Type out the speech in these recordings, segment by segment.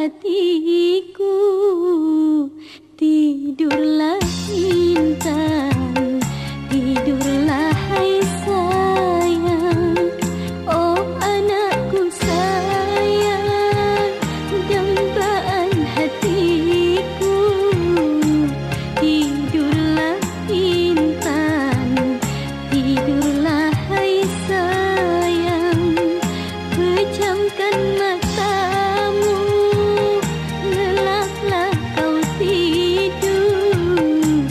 hatiku, tidurlah intan, tidurlah hai sayang. Oh anakku sayang, dambaan hatiku, tidurlah intan, tidurlah hai sayang. Pejamkan matamu, lelaplah kau tidur,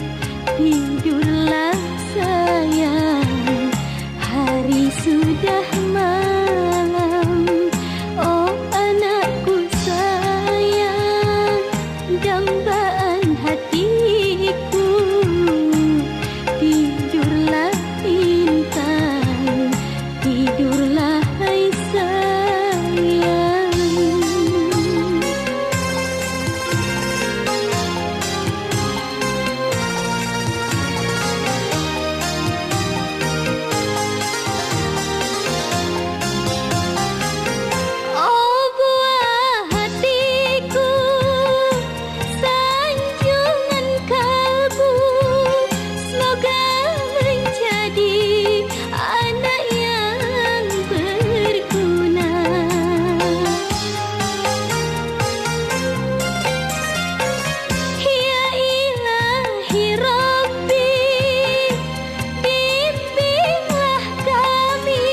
tidurlah sayang. Hari sudah malam, oh anakku sayang, dambaan hatiku, tidurlah intan, tidurlah hai sayang. Oh buah hatiku, sanjungan kalbu, semoga menjadi anak yang berguna. Ya ilahi Rabbi, bimbinglah kami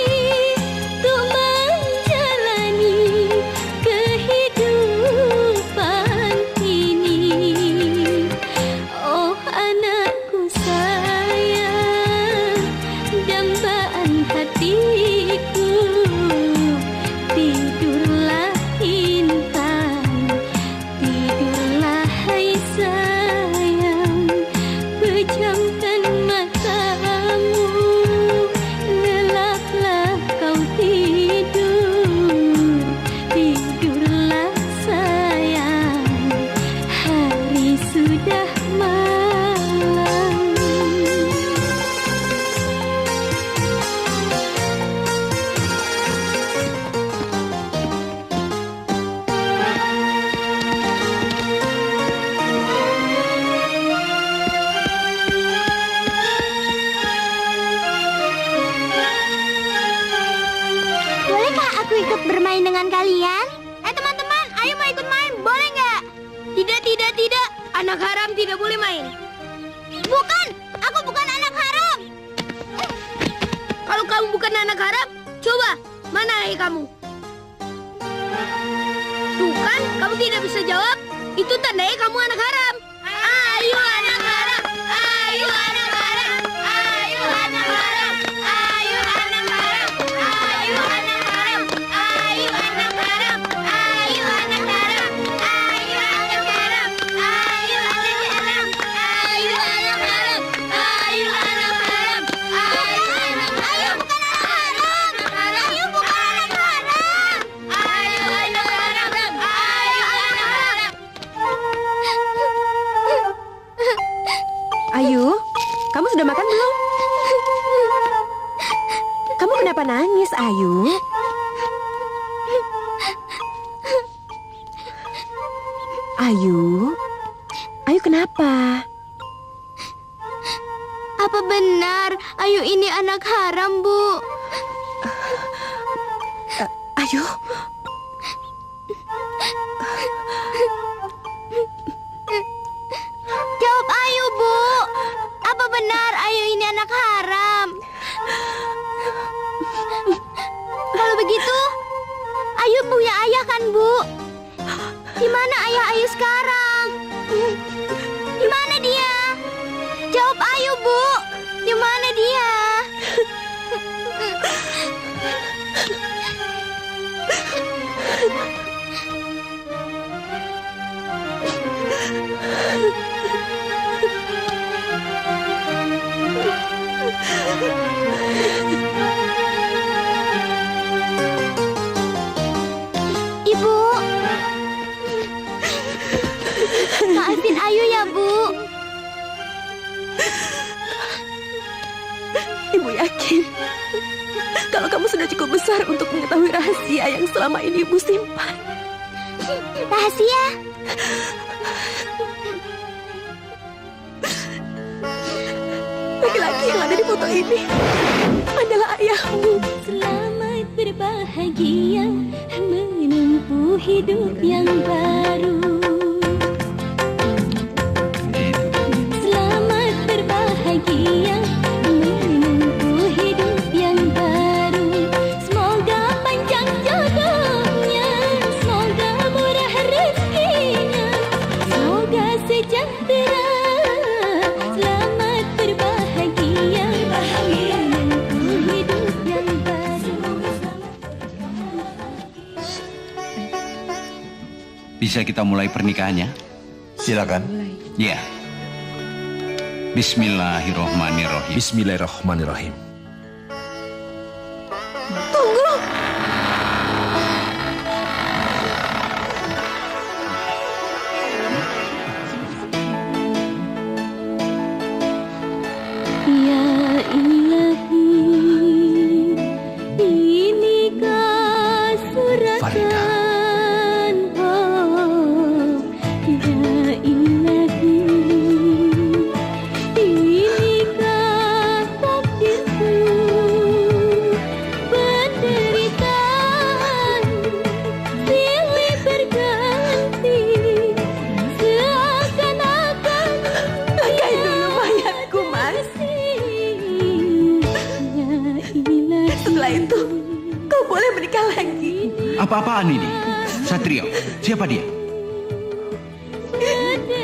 untuk menjalani kehidupan ini. Oh anakku sayang, dambaan hatiku, tidurlah intan, tidurlah hai sayang. Pejamkan matamu, lelaplah kau tidur, tidurlah sayang. Hari sudah malam. Bolehkah aku ikut bermain dengan kalian? Teman-teman, ayo mau ikut main, boleh nggak? Tidak, tidak, tidak. Anak haram tidak boleh main. Bukan, aku bukan anak haram. Kalau kamu bukan anak haram, coba, mana ayah kamu? Tuh kan, kamu tidak bisa jawab. Itu tandanya kamu anak haram. Ayo anak haram, ayo anak haram, ayo anak haram, ayo anak haram, ayo anak haram, ayo anak haram, ayo anak haram, ayo anak haram, ayo anak haram, ayo anak haram, ayo anak haram, ayo bukan anak haram, ayo bukan anak haram, ayo anak haram, ayo anak haram. Ayu, kamu sudah makan belum? Kamu kenapa nangis, Ayu? Ayu, Ayu kenapa? Apa benar Ayu ini anak haram, Bu? Ayu, Jawab Ayu, Bu. Apa benar Ayu ini anak haram? Kalau begitu, Ayu punya ayah kan, Bu? Di mana ayah Ayu sekarang? Di mana dia? Jawab Ayu, Bu. Di mana dia? Ibu, maafin Ayu ya, Bu. Ibu yakin kalau kamu sudah cukup besar untuk mengetahui rahasia yang selama ini Ibu simpan. Rahasia. Laki-laki yang ada di foto ini adalah ayahmu. Selamat berbahagia menempuh hidup yang baru. Selamat berbahagia menempuh hidup yang baru. Semoga panjang jodohnya, semoga murah rezekinya, semoga sejahtera. Selamat berbahagia menempuh hidup yang baru. Bisa kita mulai pernikahannya? Silakan. Ya. Bismillahirrohmanirrohim. Bismillahirrahmanirrahim. Ya ilahi, inikah Farida. suratan? Oh, ya ilahi, inikah takdirku. Penderitaan silih berganti, seakan-akan Bangkai dulu mayatku, Mas. Setelah itu, kau boleh menikah lagi. Apa-apaan ini? Satrio, siapa dia?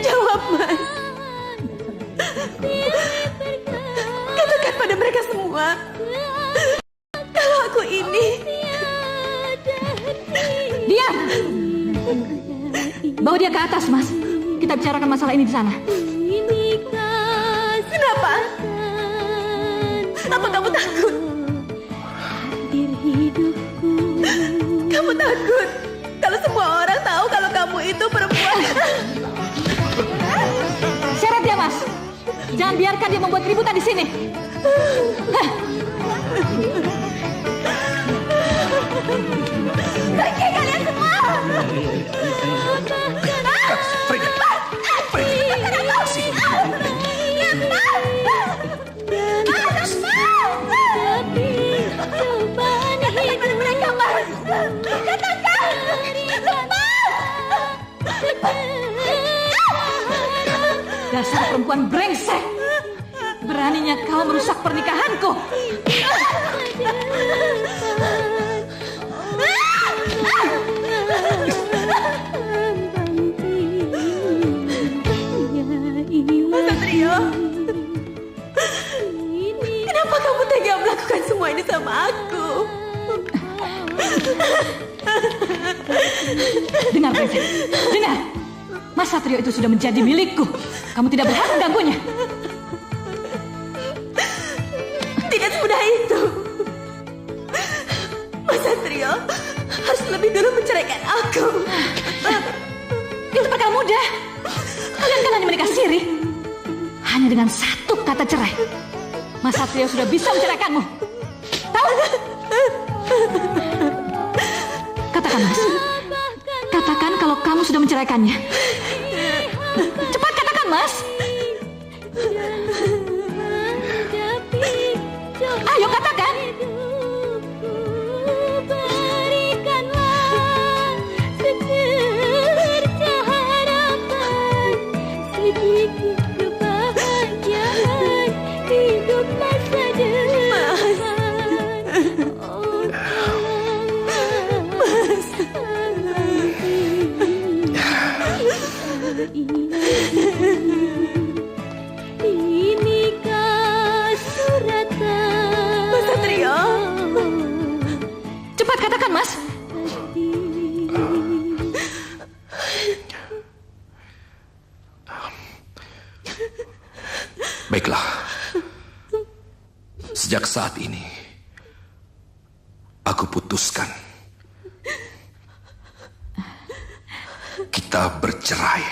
Jawab, Mas. Katakan pada mereka semua, kalau aku ini... Diam! Bawa dia ke atas, Mas. Kita bicarakan masalah ini di sana. Kenapa? Apa kamu takut? Kamu takut kalau semua orang tahu kalau kamu itu perempuan? Seret dia, Mas. Jangan biarkan dia membuat keributan di sini. Hah. Pergi kalian semua! Frida. Dasar perempuan brengsek. Beraninya kau merusak pernikahanku. Mas Satrio, kenapa kamu tega melakukan semua ini sama aku? Dengar, brengsek. Dengar. Mas Satrio itu sudah menjadi milikku. Kamu tidak berhak mengganggunya. Tidak semudah itu. Mas Satrio harus lebih dulu menceraikan aku. Itu perkara mudah. Kalian kan hanya menikah siri. Hanya dengan satu kata cerai. Mas Satrio sudah bisa menceraikanmu. Tahu? Katakan, Mas. Katakan kalau kamu sudah menceraikannya. Cepat katakan, Mas. Ayo katakan. Berikanlah secerca harapan, sedikit kebahagiaan hidup masa depan. Oh, inikah suratan? Mas Satrio, Cepat katakan, Mas. Baiklah. Sejak saat ini, aku putuskan. Kita bercerai.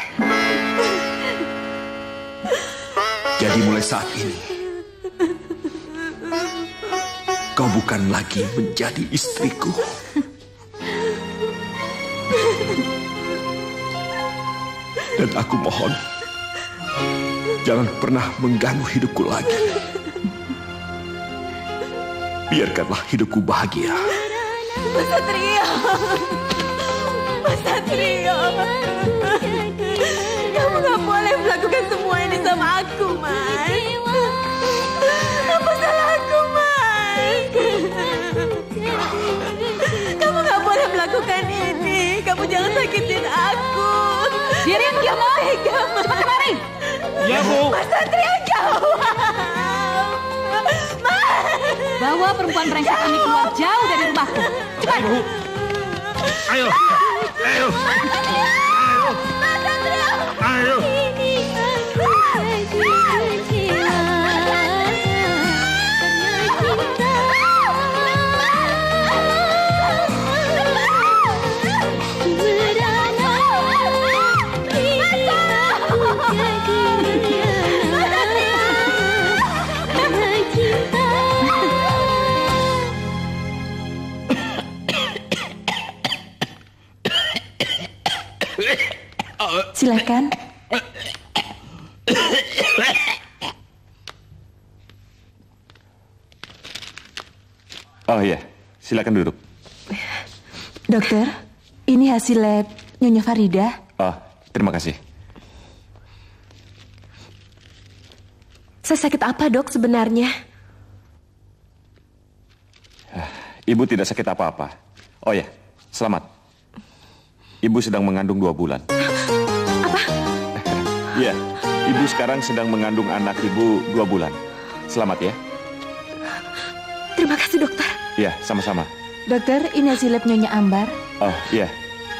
Jadi mulai saat ini, kau bukan lagi menjadi istriku. Dan aku mohon, jangan pernah mengganggu hidupku lagi. Biarkanlah hidupku bahagia. Mas Satrio. Mas Satrio. Kamu gak boleh melakukan semua ini sama aku, Mas. Apa salahku, Mas? Kamu gak boleh melakukan ini. Kamu jangan sakitin aku. Dirin, Kamu tega, Mas. cepat kemari. Ya, Bu. Mas Satrio, jauh. Bawa perempuan brengsek ini keluar jauh dari rumahku. Cepat. Bu. Ayo. Ayo. Ayo. Ini aku jadi kecewa karena cinta. Silakan. Oh iya, silakan duduk. Dokter, ini hasil lab Nyonya Farida. Oh, terima kasih. Saya sakit apa, Dok, sebenarnya? Ibu tidak sakit apa-apa. Oh ya, selamat. Ibu sedang mengandung 2 bulan. Apa? Iya, ibu sekarang sedang mengandung anak ibu 2 bulan. Selamat ya. Terima kasih, dokter. Iya, sama-sama. Dokter, ini hasil lab Nyonya Ambar. Oh iya,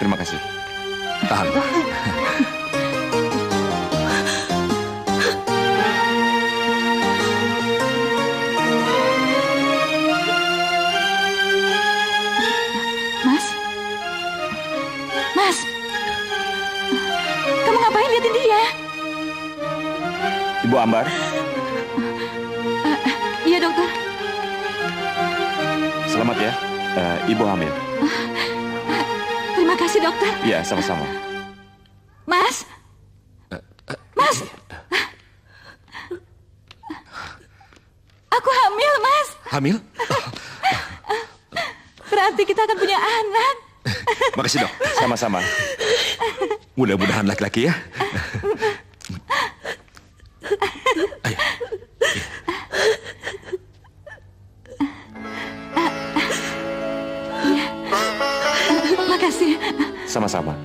terima kasih. Tahan. Mas? Mas? Kamu ngapain liatin dia? Ibu Ambar, Iya, dokter. selamat ya. Ibu hamil. Terima kasih, dokter. Iya, sama-sama. Mas? Mas? Aku hamil, Mas. Hamil? Berarti kita akan punya anak. Makasih dok. Sama-sama. Mudah-mudahan laki-laki ya. Ayo. Makasih. Sama-sama.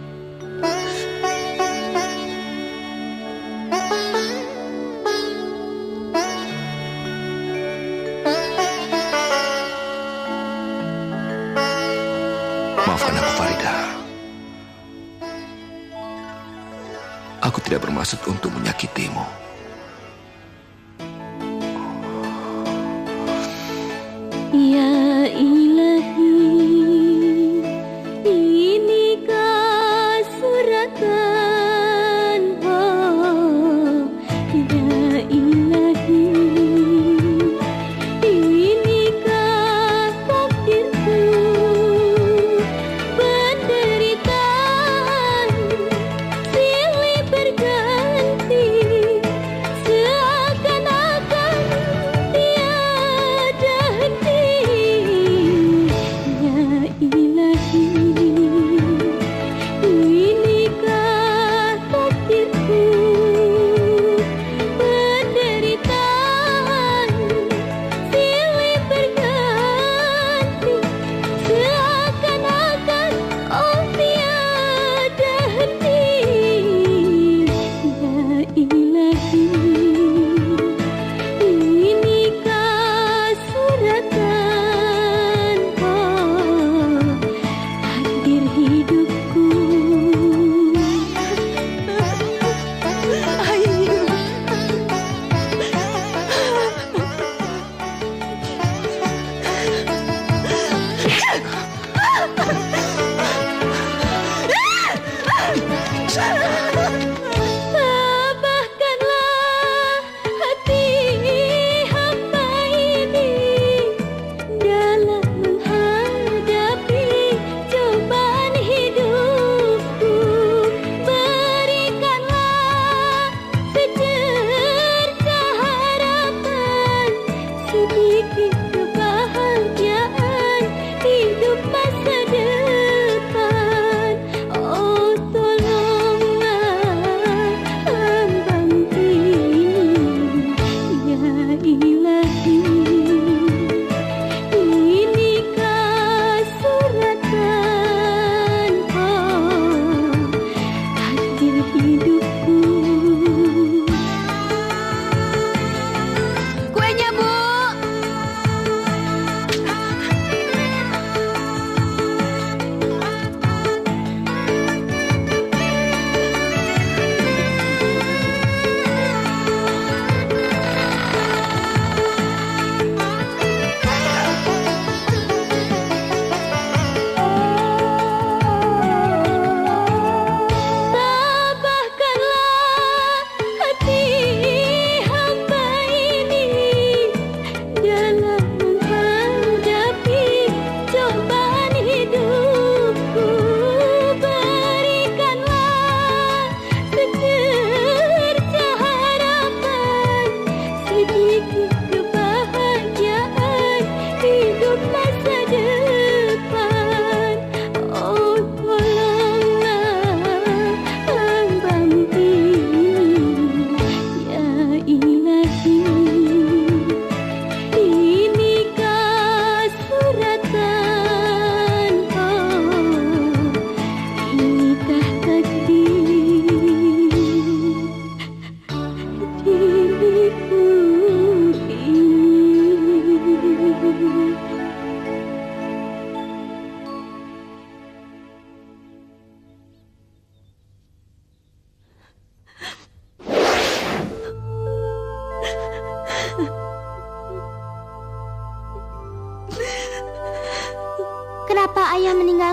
Maafkan aku, Farida. Aku tidak bermaksud untuk menyakitimu. Ya ilahi, inikah suratan, oh ya ilahi, inikah takdirku, penderitaan silih berganti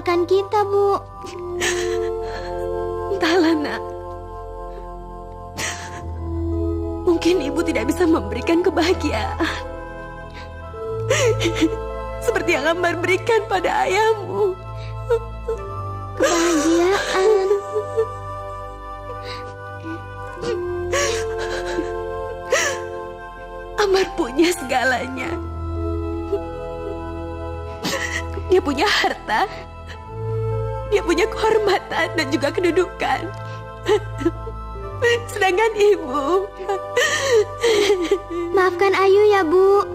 meninggalkan kita, Bu. Entahlah, Nak. Mungkin ibu tidak bisa memberikan kebahagiaan seperti yang Ambar berikan pada ayahmu. Kebahagiaan. Ambar punya segalanya. Dia punya harta, dia punya kehormatan dan juga kedudukan. Sedangkan ibu... Maafkan Ayu ya, Bu.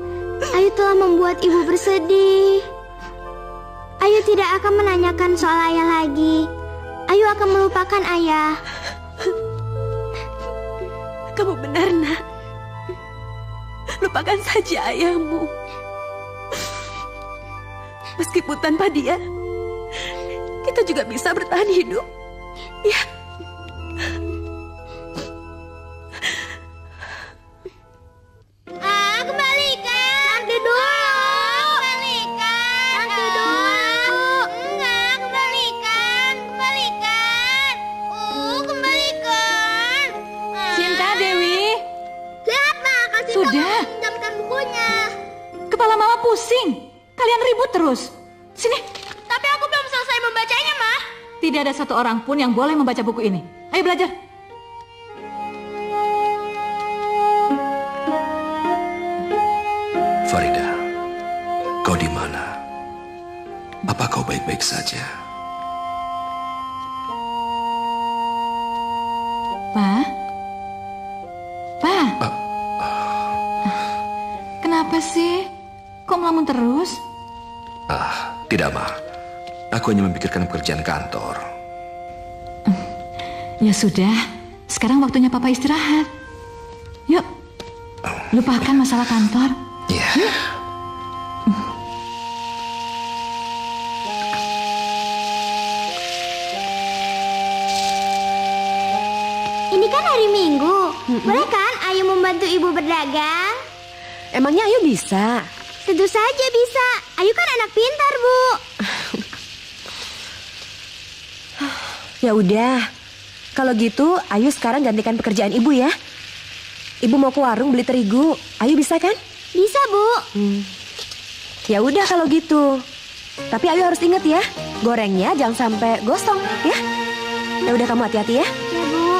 Ayu telah membuat Ibu bersedih. Ayu tidak akan menanyakan soal ayah lagi. Ayu akan melupakan ayah. Kamu benar, Nak. Lupakan saja ayahmu. Meskipun tanpa dia, kita juga bisa bertahan hidup. Ya. Kembalikan. Nanti dulu. Kembalikan. Nanti dulu. Enggak, kembalikan. Kembalikan. Kembalikan. Sinta, Dewi. Lihat, Ma. Kasih Sudah. pinjamkan bukunya. Kepala Mama pusing. Kalian ribut terus. Sini. Tapi aku belum selesai membacanya, Ma. Tidak ada satu orang pun yang boleh membaca buku ini. Ayo belajar. Farida, kau di mana? Apa kau baik-baik saja? Pa? Pa? Kenapa sih? Kok melamun terus? Tidak, Ma. Aku hanya memikirkan pekerjaan kantor. Ya sudah, sekarang waktunya Papa istirahat. Yuk, lupakan masalah kantor. Ya. Ini kan hari Minggu. Boleh kan Ayu membantu Ibu berdagang? Emangnya Ayu bisa? Tentu saja bisa. Ayu kan anak pintar, Bu. Ya udah. Kalau gitu, Ayu sekarang gantikan pekerjaan Ibu ya. Ibu mau ke warung beli terigu. Ayu bisa kan? Bisa, Bu. Ya udah kalau gitu. Tapi Ayu harus ingat ya, gorengnya jangan sampai gosong ya. Ya udah, kamu hati-hati ya. Ya, Bu.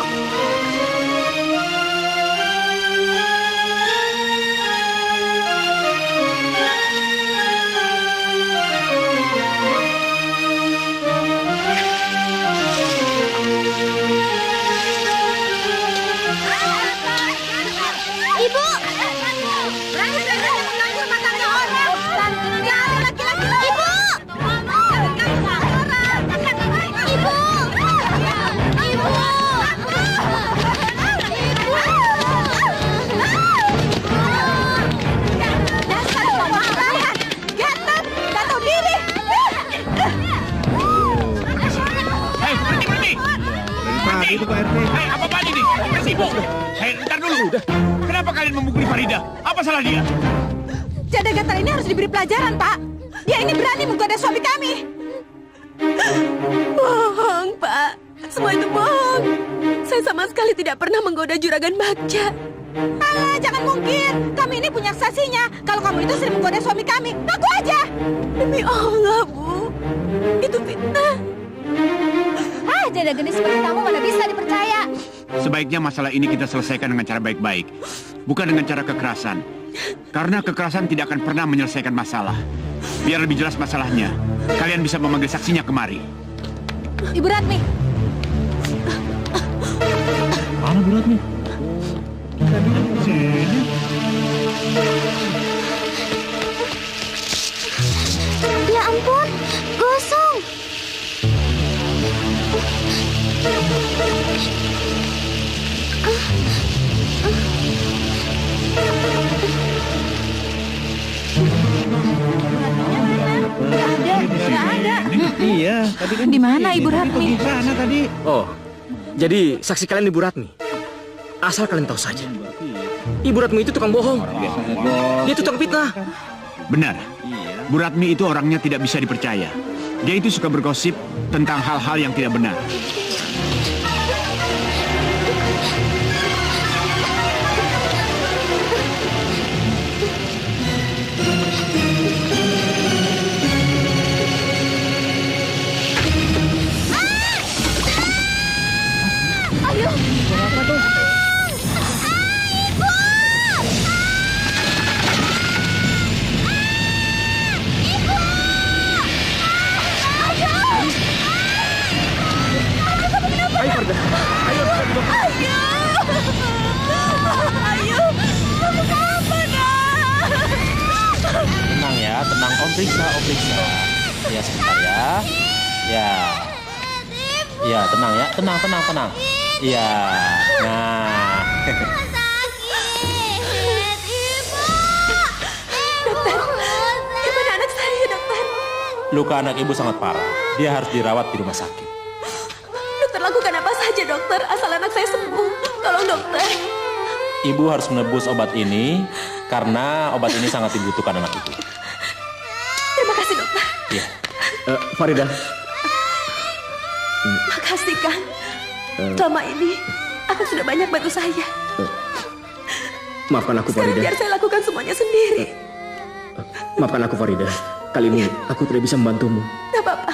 Ibu! Itu Pak RT. Hei, apa-apaan ini? Berhenti, Bu. Hei, ntar dulu. Kenapa kalian memukuli Farida? Apa salah dia? Janda gatal ini harus diberi pelajaran, Pak. Dia ini berani menggoda suami kami. Bohong, Pak. Semua itu bohong. Saya sama sekali tidak pernah menggoda juragan Bagja. Alah, jangan mungkin. Kami ini punya saksinya. Kalau kamu itu sering menggoda suami kami, ngaku aja. Demi Allah, Bu. Itu fitnah. Janda gendis seperti kamu mana bisa dipercaya. Sebaiknya masalah ini kita selesaikan dengan cara baik-baik. Bukan dengan cara kekerasan. Karena kekerasan tidak akan pernah menyelesaikan masalah. Biar lebih jelas masalahnya, kalian bisa memanggil saksinya kemari. Ibu Ratmi. Mana Bu Ratmi? Sini. Ya ampun, gosong. Iya, tadi kan Di mana Ibu Ratmi? Di sana tadi. Oh, jadi saksi kalian Ibu Ratmi. Asal kalian tahu saja, Ibu Ratmi itu tukang bohong. Dia tukang fitnah. Benar. Bu Ratmi itu orangnya tidak bisa dipercaya. Dia itu suka bergosip tentang hal-hal yang tidak benar. Tenang ya, tenang. Om periksa. Ya, sebentar ya. Ya. Ya, tenang ya. Tenang. Iya. Nah. Gimana anak saya, dokter? Luka anak ibu sangat parah. Dia harus dirawat di rumah sakit. Dokter lakukan apa saja, dokter, asal anak saya sembuh. Tolong, dokter. Ibu harus menebus obat ini karena obat ini sangat dibutuhkan anak ibu. Terima kasih, dokter. Iya. Farida. Makasih, Kang. Selama ini, aku sudah banyak bantu saya. Maafkan aku, Sekarang Farida. biar saya lakukan semuanya sendiri. Maafkan aku, Farida. Kali ini aku tidak bisa membantumu. Tidak apa-apa.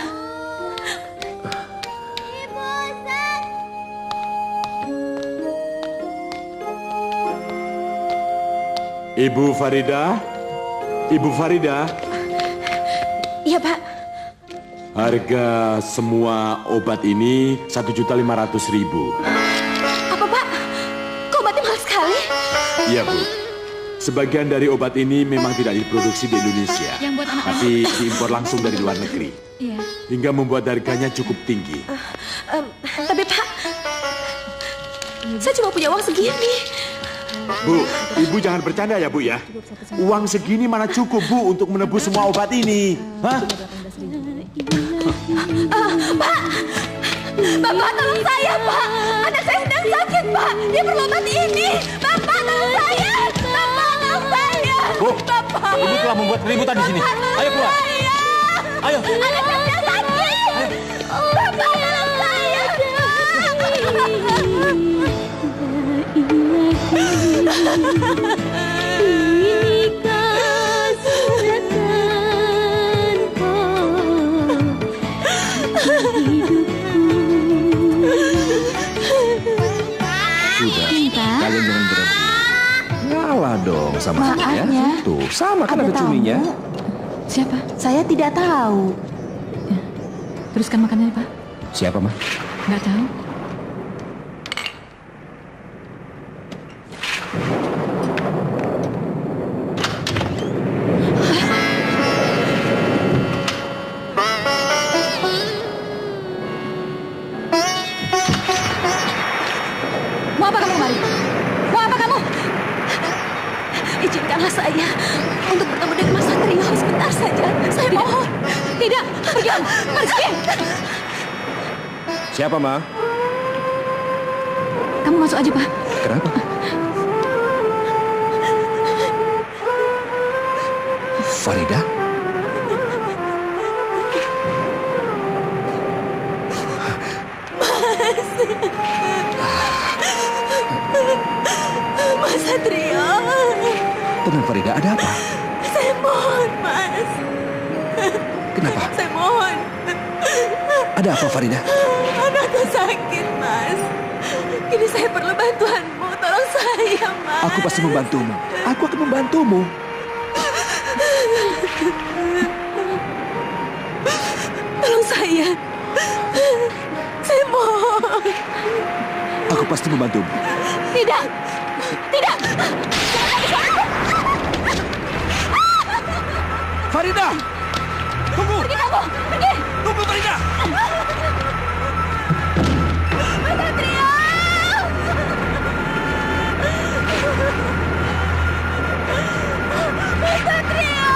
Ibu Farida? Ibu Farida? Iya, Pak. Harga semua obat ini 1.500.000. Apa, Pak? Kok obatnya mahal sekali? Iya, Bu. Sebagian dari obat ini memang tidak diproduksi di Indonesia, tapi diimpor langsung dari luar negeri. Iya. Hingga membuat harganya cukup tinggi. Tapi, Pak, saya cuma punya uang segini. Bu, Ibu jangan bercanda ya, Bu ya. Uang segini mana cukup, Bu, untuk menebus semua obat ini. Hah? Pak! Bapak, tolong saya, Pak! Anak saya sedang sakit, Pak! Dia perlu obat ini! Bapak, tolong saya! Bapak, tolong saya! Bu, Bapak! Ibu telah membuat keributan di sini. Ayo keluar. Ayo. Anak saya sedang sakit! Bapak, tolong saya! Inikah suratan Sudah, kalian jangan berebut. Ngalah dong sama Maaf ya. ya. Tuh, sama kan Ada ada cuminya. Siapa? Saya tidak tahu. Teruskan makannya, Pak. Siapa, mah? Nggak tahu. Mau apa kamu kemari? Mau apa kamu? Izinkanlah saya untuk bertemu dengan Mas Satrio sebentar saja. Saya mohon. Tidak, pergi, pergi. Siapa, mah? Kamu masuk aja, Pak. Kenapa? Farida? Mas Satrio. Tenang, Farida, ada apa? Saya mohon, Mas. Kenapa? Saya mohon. Ada apa, Farida? Anakku sakit, Mas. Kini saya perlu bantuanmu. Tolong saya, Mas. Aku pasti membantumu. Aku akan membantumu. Tolong saya. Saya mohon. Aku pasti membantumu. Tidak. Tidak. Farida! Tunggu! Pergi kamu. Pergi. Tunggu, Farida! Mas Satrio. Mas Satrio.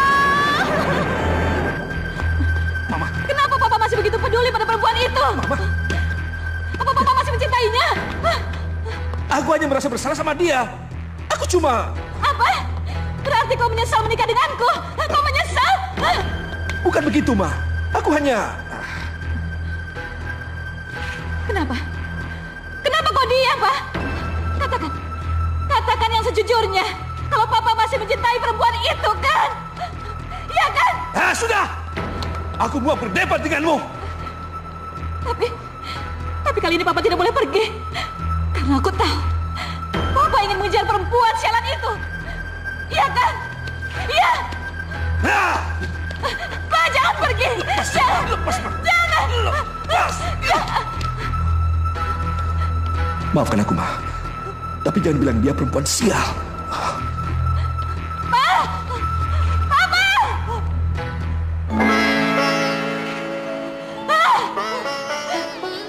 Mama. Kenapa Papa masih begitu peduli pada perempuan itu? Mama. Apa Papa masih mencintainya? Hah? Aku hanya merasa bersalah sama dia. Aku cuma... Apa? Berarti kau menyesal menikah denganku? Kau menyesal? Hah? Bukan begitu, Ma. Aku hanya... Kenapa? Kenapa kau diam, Pak? Katakan yang sejujurnya. Kalau Papa masih mencintai perempuan itu, kan? Iya kan? Sudah! Aku mau berdebat denganmu. Tapi kali ini Papa tidak boleh pergi. Karena aku tahu Papa ingin mengejar perempuan sialan itu. Iya kan? Iya. Pak, jangan pergi. Lepas. Jangan. Lepas. Maafkan aku, Ma. Tapi jangan bilang dia perempuan sial.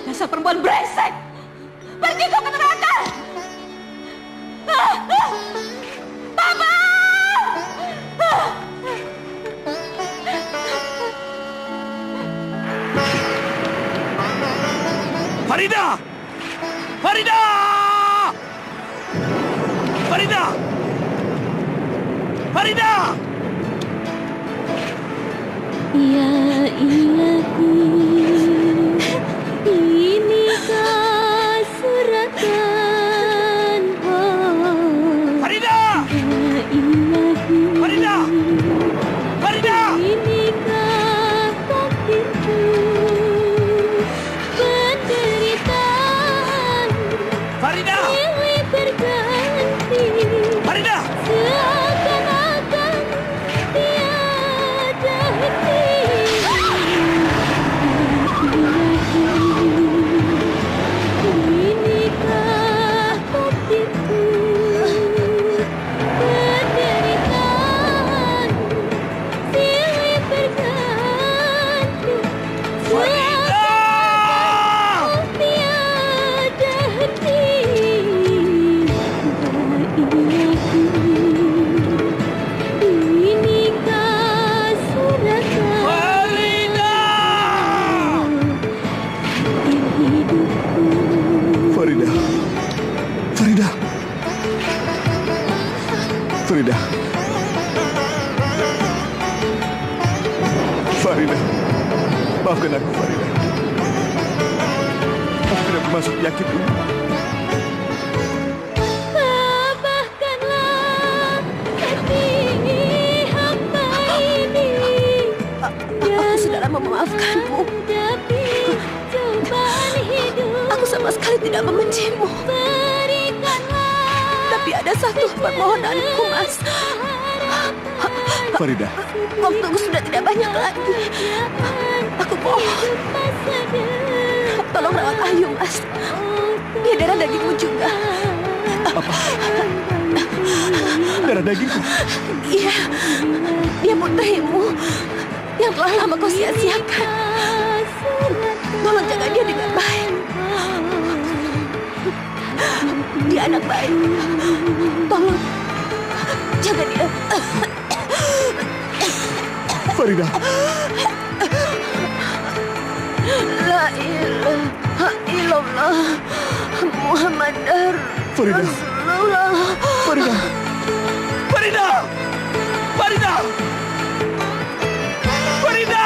Dasar perempuan brengsek. Pergi kau ke neraka. Papa! Farida! Farida! Farida! Farida! Ya ilahi, inikah suratan Farida! Ya ilahi, Farida! Farida! inikah takdirku, penderitaan Farida! silih berganti, Farida! seakan-akan tiada henti. Inikah takdirku, penderitaan silih berganti, seakan-akan tiada henti. Inikah suratan hidupku. Farida! Farida! Farida! Farida! Maafkan aku, Farida. Aku tidak bermaksud menyakiti. Tabahkanlah hati hamba ini. Aku sudah lama memaafkanmu. Aku sama sekali tidak membencimu. Tapi ada satu permohonanku, Mas. Farida. Waktuku sudah tidak banyak lagi. Aku mohon, tolong rawat Ayu, Mas. Dia darah dagingmu juga. Apa? Darah dagingku? Iya, dia putrimu yang telah lama kau sia-siakan. Tolong jaga dia dengan baik. Dia anak baik. Tolong jaga dia. Farida. La ilaha illallah Muhammadar Farida. Rasulullah. Farida. Farida. Farida. Farida.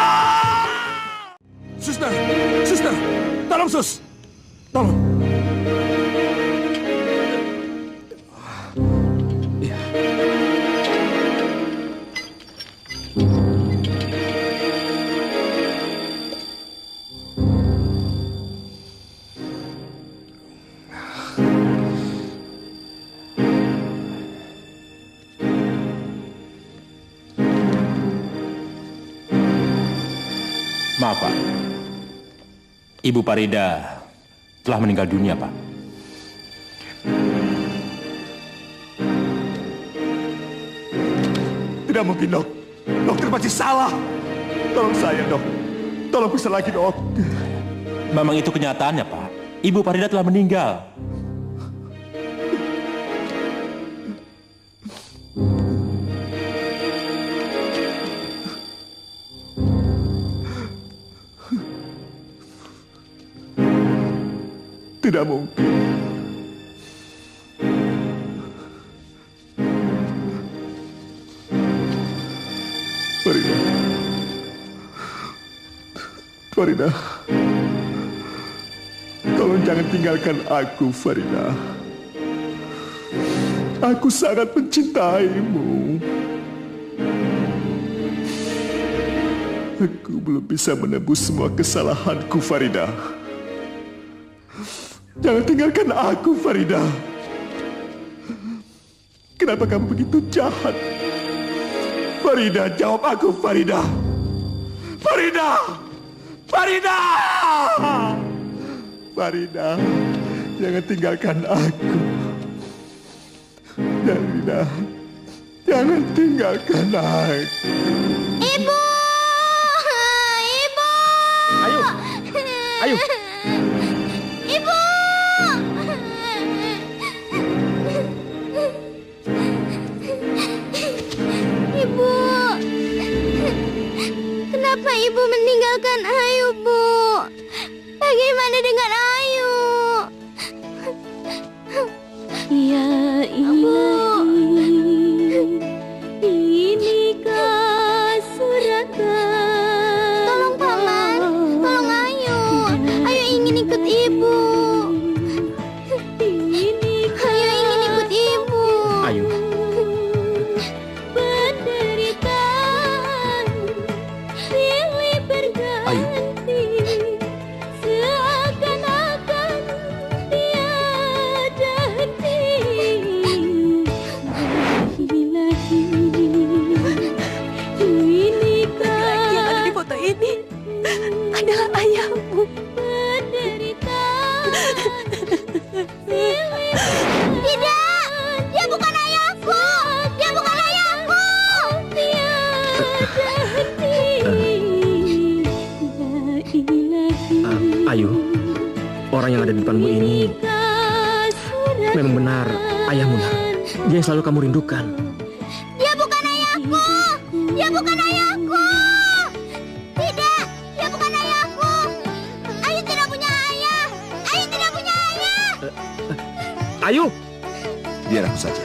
Suster. Suster. Tolong, Sus. Tolong. Maaf, Pak. Ibu Farida telah meninggal dunia, Pak. Tidak mungkin, Dok. Dokter pasti salah. Tolong saya, Dok. Tolong bisa lagi, Dok. Memang itu kenyataannya, Pak. Ibu Farida telah meninggal. Tidak mungkin. Farida. Farida. Tolong jangan tinggalkan aku, Farida. Aku sangat mencintaimu. Aku belum bisa menebus semua kesalahanku, Farida. Jangan tinggalkan aku, Farida. Kenapa kamu begitu jahat? Farida, jawab aku, Farida. Farida! Farida! Farida, jangan tinggalkan aku. Farida, jangan tinggalkan aku. Ibu! Ibu! Ayu! Ayu! Ibu! Ibu! Kenapa ibu meninggalkan Ayu, Bu? Bagaimana dengan Ayu? Ya ilahi, inikah suratan? Tolong Paman, tolong Ayu. Ayu ingin ikut ibu. Ayu ingin ikut ibu. Ayu, Penderitaan silih berganti, seakan-akan tiada henti. Ilahi, Laki-laki yang ada di foto ini adalah ayahmu. penderitaan silih Tidak, dia bukan ayahku. Dia bukan ayahku. tiada henti. Ya ilahi, Ayu, orang yang ada di depanmu ini memang benar ayahmu, nak. Dia yang selalu kamu rindukan. Dia bukan ayahku. Dia bukan ayahku. Tidak, dia bukan ayahku. Ayu tidak punya ayah. Ayu tidak punya ayah. Ayu! Biar aku saja.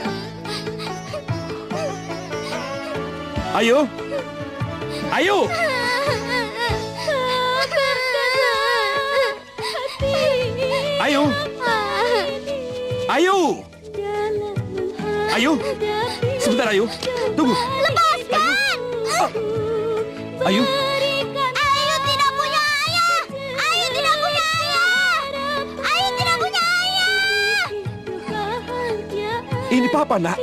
Ayo! Ayo! Ayo! Ayo! Ayo! Sebentar, Ayu. Tunggu. Lepaskan. Ayu! Ayu tidak punya ayah. Ayu tidak punya ayah. Ayu tidak punya ayah. Ini Papa, nak.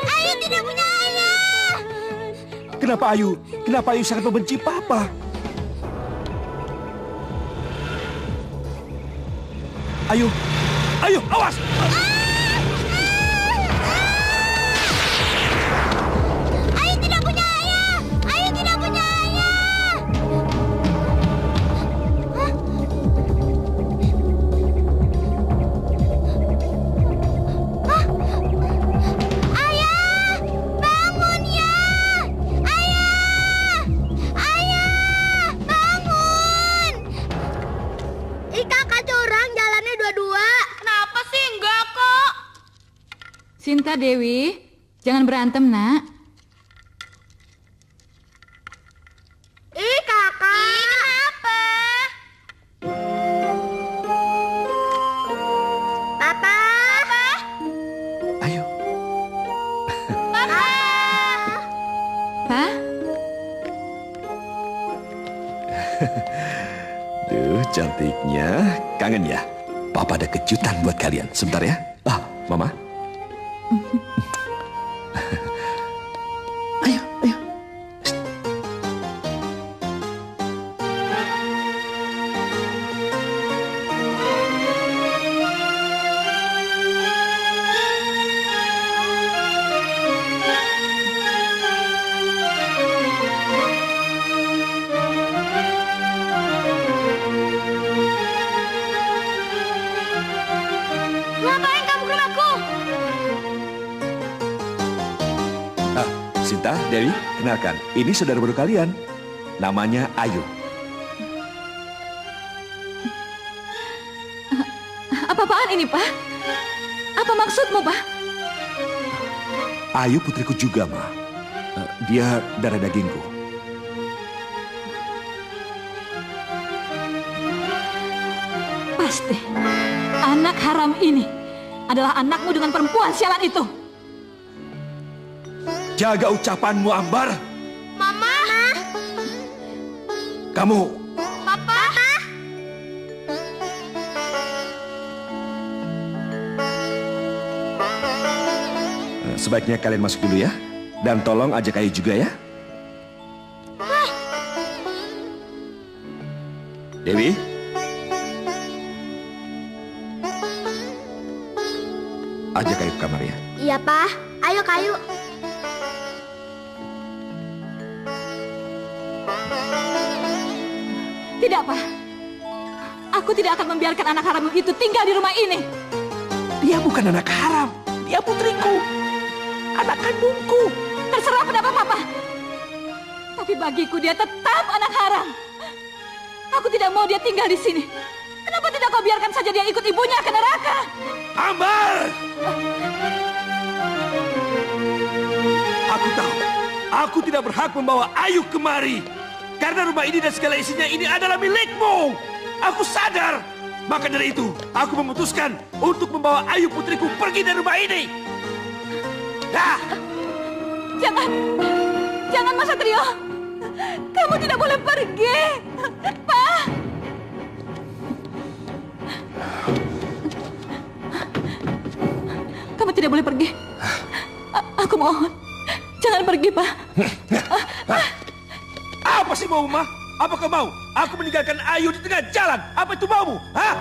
Ayu tidak punya ayah. Kenapa Ayu sangat membenci Papa? Ayu! Ayu, awas! Ayu tidak punya ayah. Ayu tidak punya ayah. Hah? Hah? Ayah, bangun ya. Ayah, ayah, bangun. Kakak curang jalannya dua-dua. Kenapa sih? Enggak kok. Sinta Dewi, jangan berantem, nak. Kakak. Kenapa? Papa. Ayo. Papa. Pa? Duh, cantiknya. Kangen ya? Papa ada kejutan buat kalian. Sebentar ya. Mama. Ayo, ayo. Ngapain kamu ke rumahku? Sinta, Dewi, kenalkan. Ini saudara baru kalian. Namanya Ayu. Apa-apaan ini, Pak? Apa maksudmu, Pak? Ayu putriku juga, Ma. Dia darah dagingku. Anak haram ini adalah anakmu dengan perempuan sialan itu. Jaga ucapanmu, Ambar. Mama. Kamu Papa. sebaiknya kalian masuk dulu ya. Dan tolong ajak Ayu juga ya. Dewi. Ajak Ayu ke kamar ya. Iya, Pak. Ayo, Kayu. Tidak, Pak. Aku tidak akan membiarkan anak haram itu tinggal di rumah ini. Dia bukan anak haram. Dia putriku. Anak kandungku. Terserah pendapat Papa. Tapi bagiku dia tetap anak haram. Aku tidak mau dia tinggal di sini. Kenapa tidak kau biarkan saja dia ikut ibunya ke neraka? Ambar! Aku tahu. Aku tidak berhak membawa Ayu kemari. Karena rumah ini dan segala isinya ini adalah milikmu. Aku sadar. Maka dari itu, aku memutuskan untuk membawa Ayu putriku pergi dari rumah ini. Dah. Jangan. Jangan, Mas Satrio. Kamu tidak boleh pergi. Pak. Kamu tidak boleh pergi. Aku mohon. Jangan pergi, Pak. Apa sih mau, Ma? Apa kau mau? Aku meninggalkan Ayu di tengah jalan. Apa itu maumu? Hah?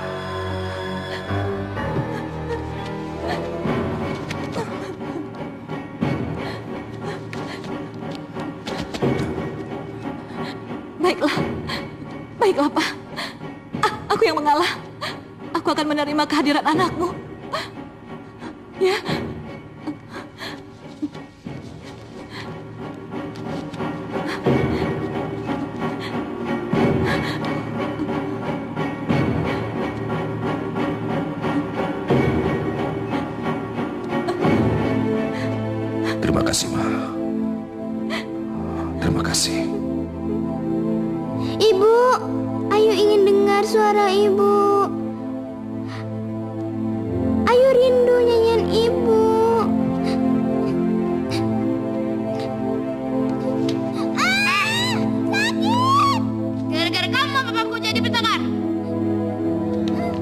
Baiklah. Baiklah, Pak. Aku yang mengalah. Aku akan menerima kehadiran anakmu. Ya. Terima kasih, Ma. Terima kasih. Ibu, Ayu ingin dengar suara Ibu. Ayu rindu nyanyian Ibu. Sakit! Gara-gara kamu papaku jadi bertengkar.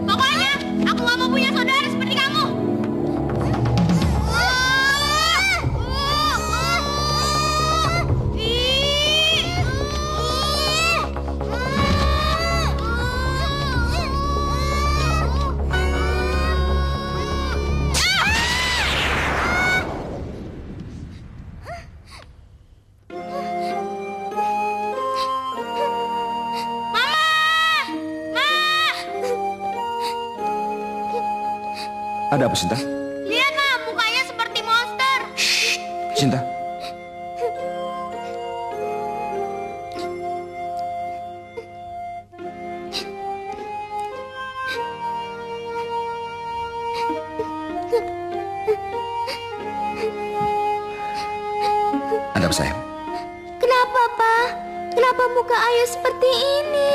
Pokoknya aku gak mau punya saudara seperti kamu. Ada apa, Sinta? Lihat, Ma, mukanya seperti monster. Shh, Sinta. Ada apa, sayang? Kenapa, Pak? Kenapa muka Ayu seperti ini?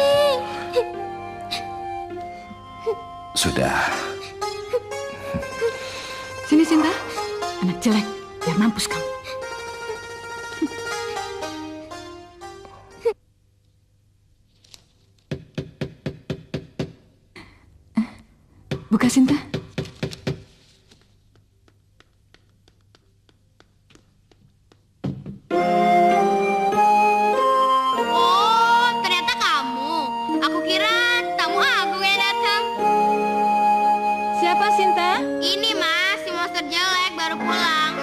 Sudah. Sini, Sinta. Anak jelek. Biar mampus kamu. Buka, Sinta. Oh, ternyata kamu. Aku kira tamu agung yang datang. Siapa, Sinta? Ini, Mas, si monster jelek baru pulang.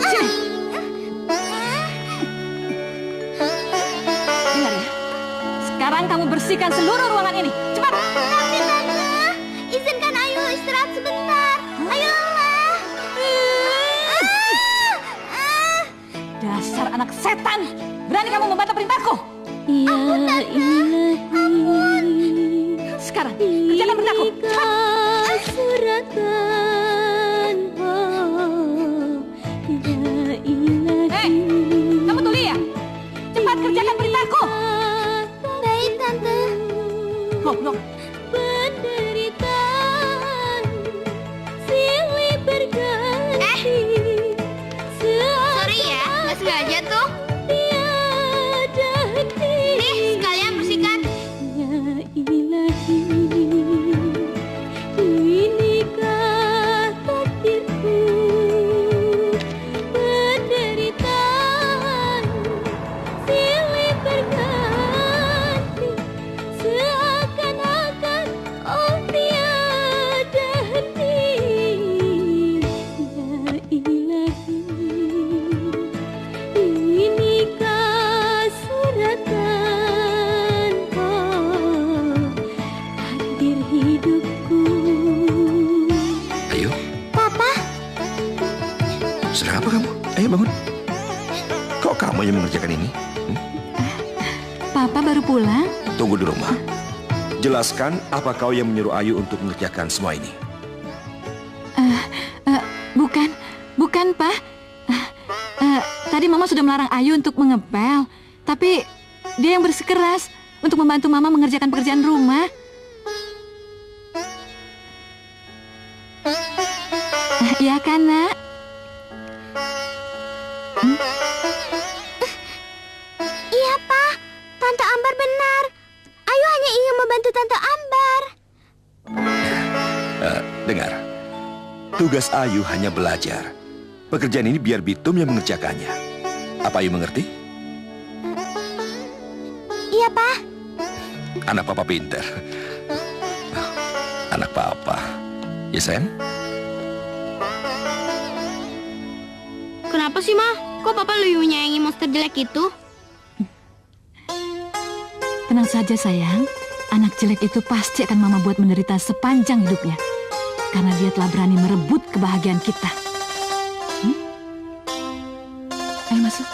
Sini. Dengar ya. Sekarang kamu bersihkan seluruh ruangan ini. Cepat. Tapi, Tante, izinkan Ayu istirahat sebentar. Ayo, lelah. Dasar anak setan. Berani kamu membantah perintahku? Ampun, Tante. Ampun. Sekarang, kerjakan perintahku. Cepat. Suratan, oh, la ilaha Hei, kamu yang mengerjakan ini? Papa baru pulang. Tunggu di rumah. Jelaskan apa kau yang menyuruh Ayu untuk mengerjakan semua ini. Bukan, Pak. Tadi Mama sudah melarang Ayu untuk mengepel. Tapi dia yang bersikeras untuk membantu Mama mengerjakan pekerjaan rumah. Iya kan, Nak? Iya, Pak. Tante Ambar benar. Ayu hanya ingin membantu Tante Ambar. Dengar, tugas Ayu hanya belajar. Pekerjaan ini biar Bitum yang mengerjakannya. Apa Ayu mengerti? Iya, Pak. Anak papa pinter. Anak papa. Ya, sayang? Kenapa sih, Ma? Kok Papa lebih menyayangi monster jelek itu? Tenang saja, sayang. Anak jelek itu pasti akan Mama buat menderita sepanjang hidupnya. Karena dia telah berani merebut kebahagiaan kita. Ayo masuk.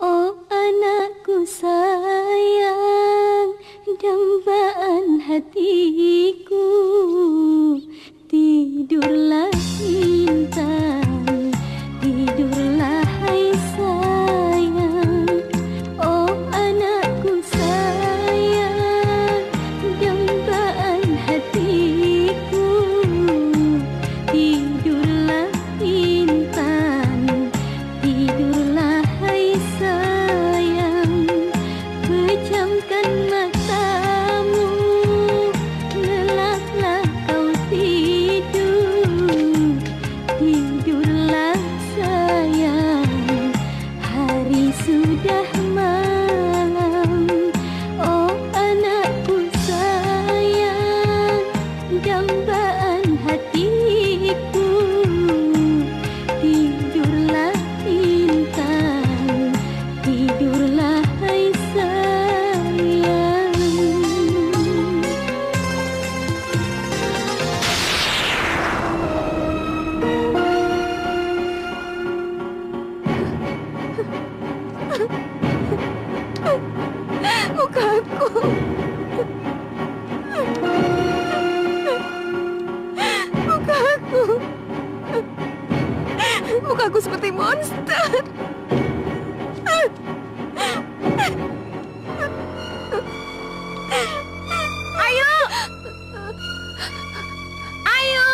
Oh, anakku sayang, dambaan hatiku, tidurlah intan, tidurlah hai sayang. Oh, anakku sayang, dambaan hatiku, tidurlah intan, tidurlah hai sayang. Pejamkan matamu, lelaplah kau tidur, tidurlah sayang. Hari sudah malam. Oh, anakku sayang, dambaan hatiku, tidurlah intan, tidurlah hai sayang. Mukaku. Mukaku. Mukaku seperti monster. Ayu! Ayu!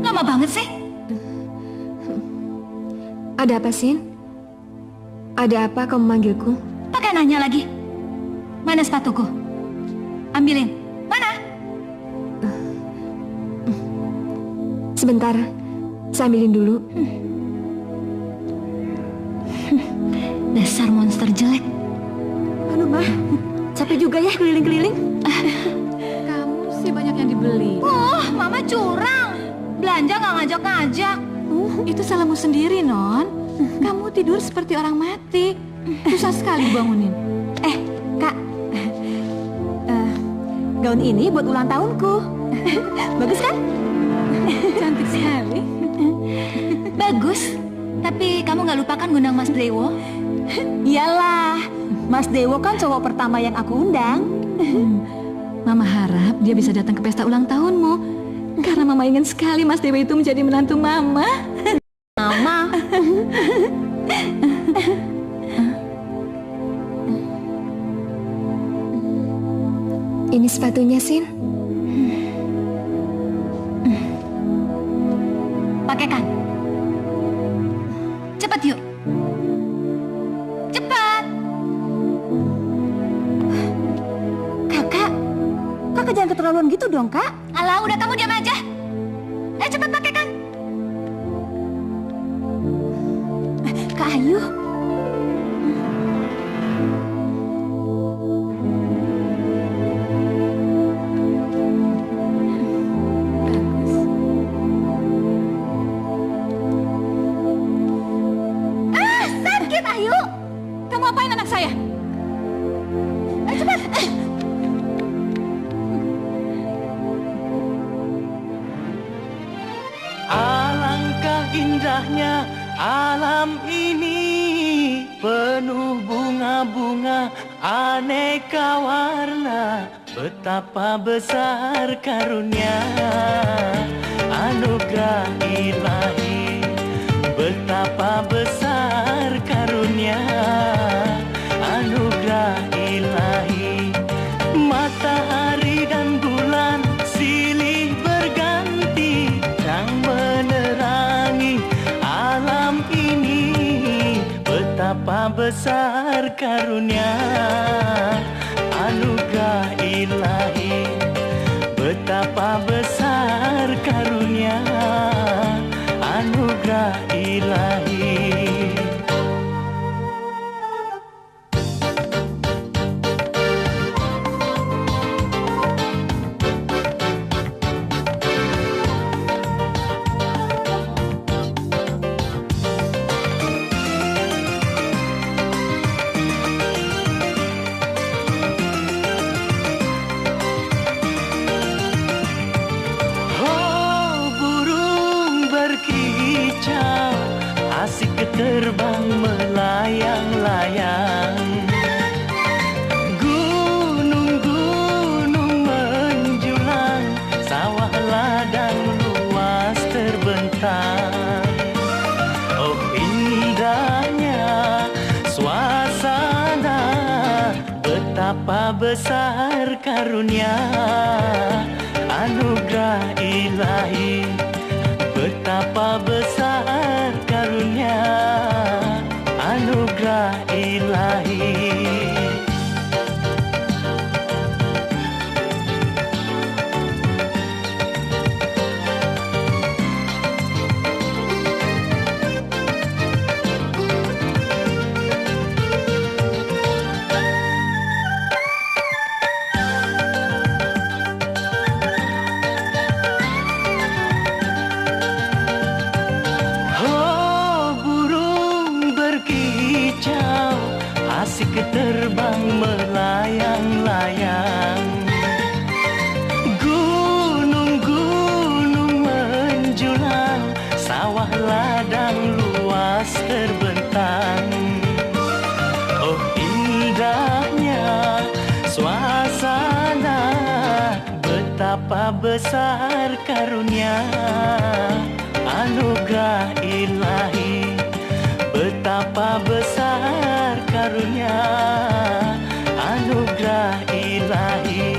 Lama banget sih. Ada apa, Sin? Ada apa kau memanggilku? Pakai nanya lagi. Mana sepatuku? Ambilin. Mana? Sebentar, saya ambilin dulu. Dasar monster jelek. Aduh, Mah, capek juga ya keliling-keliling. Kamu sih banyak yang dibeli. Oh, Mama curang. Belanja nggak ngajak-ngajak. Itu salahmu sendiri, Non. Kamu tidur seperti orang mati. Susah sekali bangunin. Kak, gaun ini buat ulang tahunku. Bagus kan? Cantik sekali. Bagus. Tapi kamu nggak lupakan ngundang Mas Dewo? Iyalah, Mas Dewo kan cowok pertama yang aku undang. Mama harap dia bisa datang ke pesta ulang tahunmu. Karena Mama ingin sekali Mas Dewo itu menjadi menantu Mama. Mama. Ini sepatunya, Sin. Pakaikan. Cepat yuk. Cepat. Kakak jangan keterlaluan gitu dong, Kak. Alah, udah kamu diam aja. Cepat pakaikan. Kak Ayu. Sakit, Ayu. Kamu apain anak saya? Cepat. indahnya alam ini, penuh bunga-bunga aneka warna. Betapa besar karunia anugerah ilahi, betapa besar karunia anugerah ilahi. Matahari dan bulan silih berganti yang menerangi alam ini. Betapa besar karunia anugerah ilahi, betapa besar karunia anugerah ilahi. Asik terbang melayang-layang, gunung-gunung menjulang, sawah ladang luas terbentang. Oh indahnya suasana, betapa besar karunia anugerah ilahi, betapa besar karunia anugerah ilahi. Asik terbang melayang-layang, gunung-gunung menjulang, sawah ladang luas terbentang. Oh indahnya suasana, betapa besar karunia anugerah ilahi, betapa besar karunia anugerah ilahi.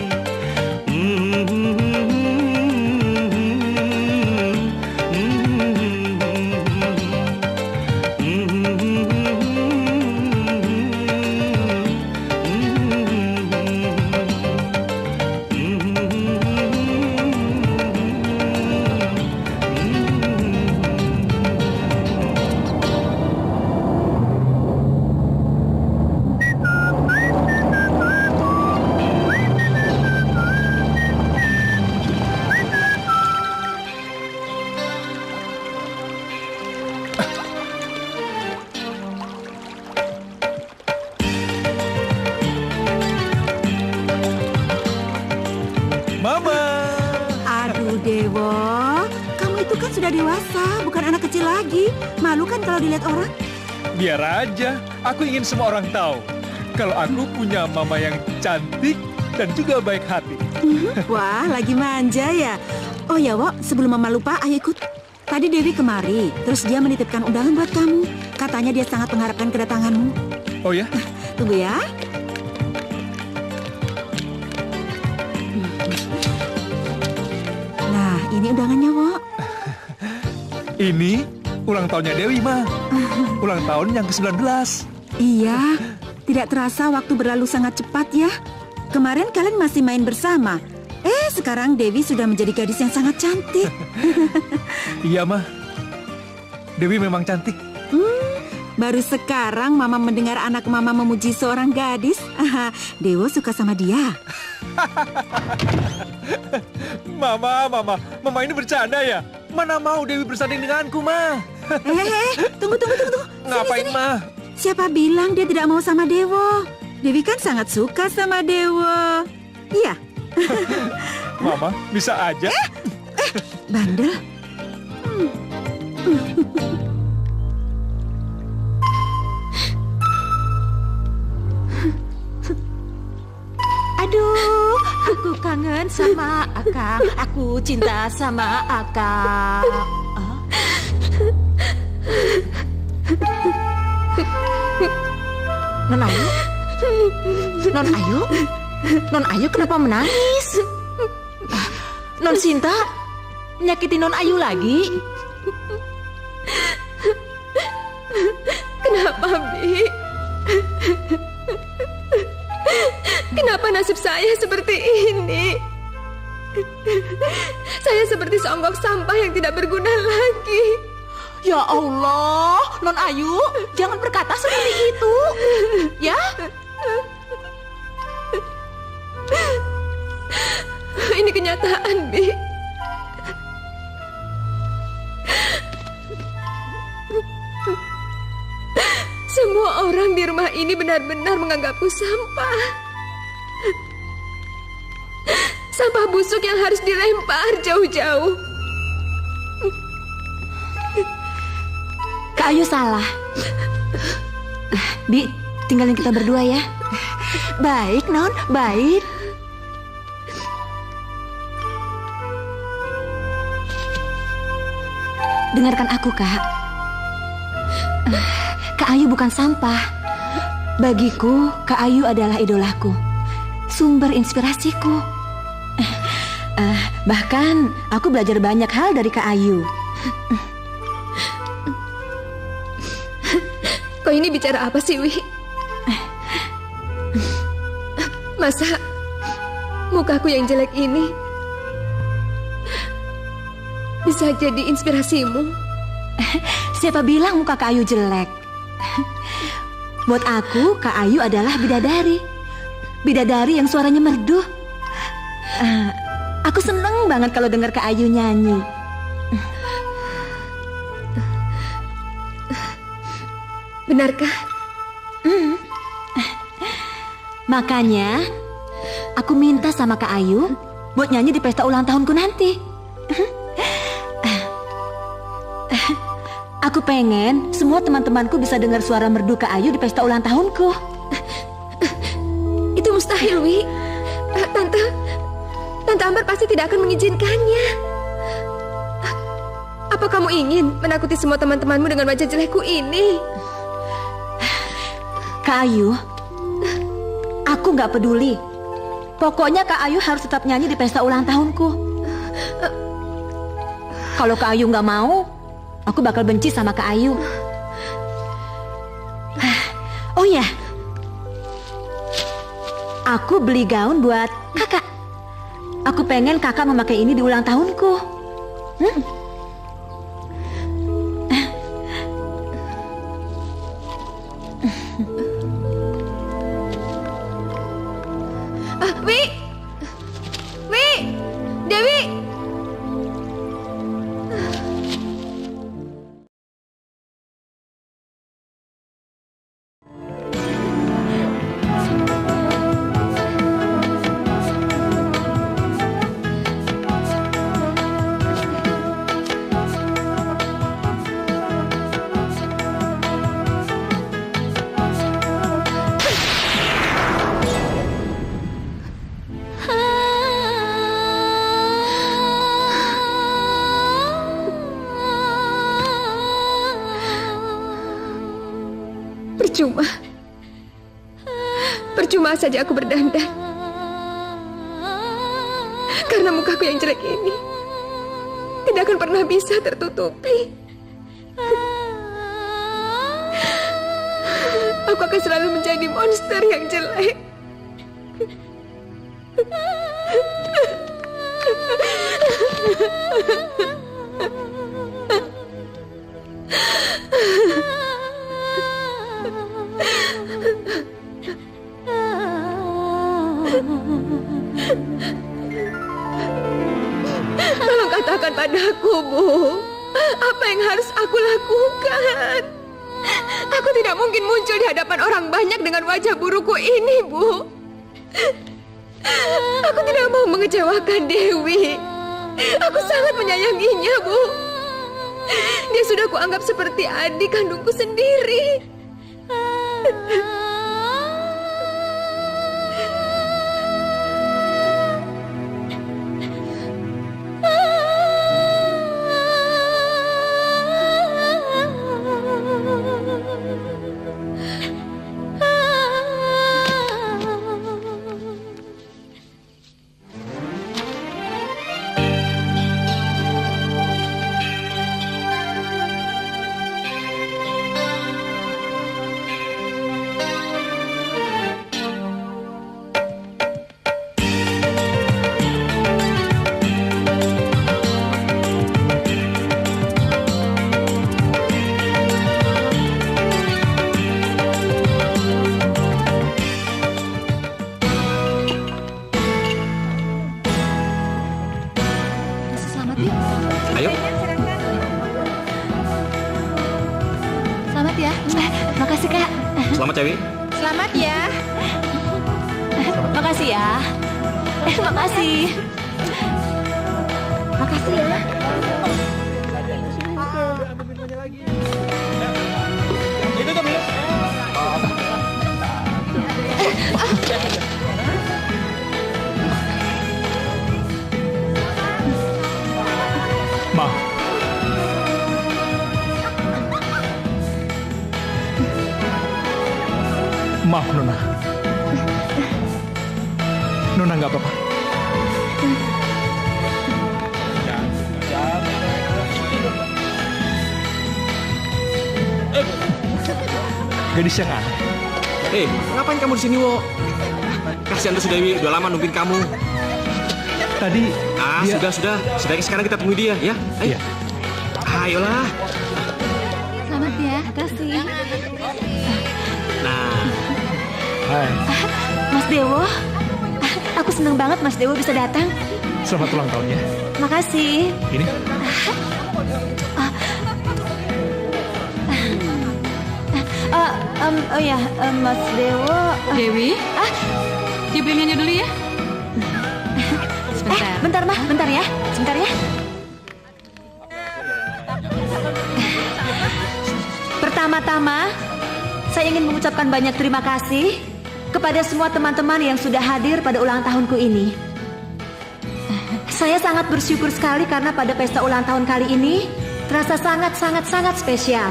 Dewo, kamu itu kan sudah dewasa, bukan anak kecil lagi. Malu kan kalau dilihat orang? Biar aja, aku ingin semua orang tahu kalau aku punya mama yang cantik dan juga baik hati. Wah, lagi manja ya. Oh ya, Wo, sebelum mama lupa, ayo ikut. Tadi Dewi kemari, terus dia menitipkan undangan buat kamu. Katanya dia sangat mengharapkan kedatanganmu. Oh ya? Tunggu ya. Ini undangannya, Wo. Ini ulang tahunnya Dewi, Ma. Ulang tahun yang ke-19. Iya, tidak terasa waktu berlalu sangat cepat ya. Kemarin kalian masih main bersama. Sekarang Dewi sudah menjadi gadis yang sangat cantik. Iya, Ma. Dewi memang cantik. Baru sekarang Mama mendengar anak Mama memuji seorang gadis. Dewo suka sama dia. Mama ini bercanda ya? Mana mau Dewi bersanding denganku, Ma? Tunggu. Ngapain, sini. Ma? Siapa bilang dia tidak mau sama Dewo? Dewi kan sangat suka sama Dewo. Iya. Mama, bisa aja. Bandel. Aku kangen sama Akang. Aku cinta sama Akang. Non Ayu? Non Ayu? Non Ayu kenapa menangis? Non Sinta nyakitin Non Ayu lagi? Kenapa, Bi? Kenapa nasib saya seperti ini? Saya seperti seonggok sampah yang tidak berguna lagi. Ya Allah, Non Ayu, jangan berkata seperti itu. Ya? Ini kenyataan, Bi. Semua orang di rumah ini benar-benar menganggapku sampah. Sampah busuk yang harus dilempar jauh-jauh. Kak Ayu salah. Bi, tinggalin kita berdua ya. Baik, Non, baik. Dengarkan aku, Kak. Kak Ayu bukan sampah. Bagiku, Kak Ayu adalah idolaku, sumber inspirasiku. Bahkan aku belajar banyak hal dari Kak Ayu. Kau ini bicara apa sih, Wi? Masa mukaku yang jelek ini bisa jadi inspirasimu? Siapa bilang muka Kak Ayu jelek? Buat aku, Kak Ayu adalah bidadari. Bidadari yang suaranya merdu. Aku seneng banget kalau dengar Kak Ayu nyanyi. Benarkah? Makanya, aku minta sama Kak Ayu buat nyanyi di pesta ulang tahunku nanti. Aku pengen semua teman-temanku bisa dengar suara merdu Kak Ayu di pesta ulang tahunku. Itu mustahil, Wi. Tante Ambar pasti tidak akan mengizinkannya. Apa kamu ingin menakuti semua teman-temanmu dengan wajah jelekku ini? Kak Ayu, aku nggak peduli. Pokoknya Kak Ayu harus tetap nyanyi di pesta ulang tahunku. Kalau Kak Ayu nggak mau, aku bakal benci sama Kak Ayu. Oh ya, aku beli gaun buat kakak. Aku pengen kakak memakai ini di ulang tahunku. Wi, Dewi. Percuma saja aku berdandan. Karena mukaku yang jelek ini tidak akan pernah bisa tertutupi. Aku akan selalu menjadi monster yang jelek. Tolong katakan padaku, Bu, apa yang harus aku lakukan? Aku tidak mungkin muncul di hadapan orang banyak dengan wajah burukku ini, Bu. Aku tidak mau mengecewakan Dewi. Aku sangat menyayanginya, Bu. Dia sudah kuanggap seperti adik kandungku sendiri. Selamat Dewi. Selamat ya. Makasih ya. Makasih. Makasih ya. Itu tuh, Mil. Ma. Maaf, Nona. Nona nggak apa-apa. Gadis yang aneh. Ngapain kamu di sini, Wo? Kasihan tuh si Dewi, udah lama nungguin kamu. Tadi dia... sudah. Sebaiknya sekarang kita temui dia, ya? Ayo. Iya. Ayolah. Selamat ya. Makasih. Nah. Hai. Mas Dewo. Aku senang banget Mas Dewo bisa datang. Selamat ulang tahun ya. Makasih. Ini. Oh ya, Mas Dewo. Dewi? Dibelinya dulu ya. Sebentar. Bentar, Mah. Bentar ya. Sebentar ya. Pertama-tama, saya ingin mengucapkan banyak terima kasih kepada semua teman-teman yang sudah hadir pada ulang tahunku ini. Saya sangat bersyukur sekali karena pada pesta ulang tahun kali ini terasa sangat spesial.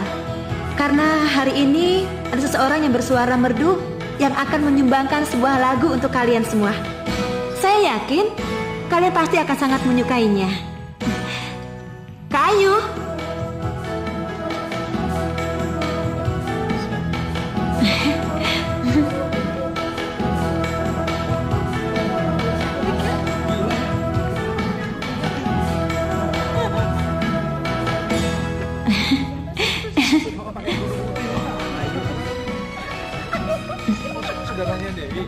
Karena hari ini ada seseorang yang bersuara merdu yang akan menyumbangkan sebuah lagu untuk kalian semua. Saya yakin kalian pasti akan sangat menyukainya. Kak Ayu. Saudaranya Dewi.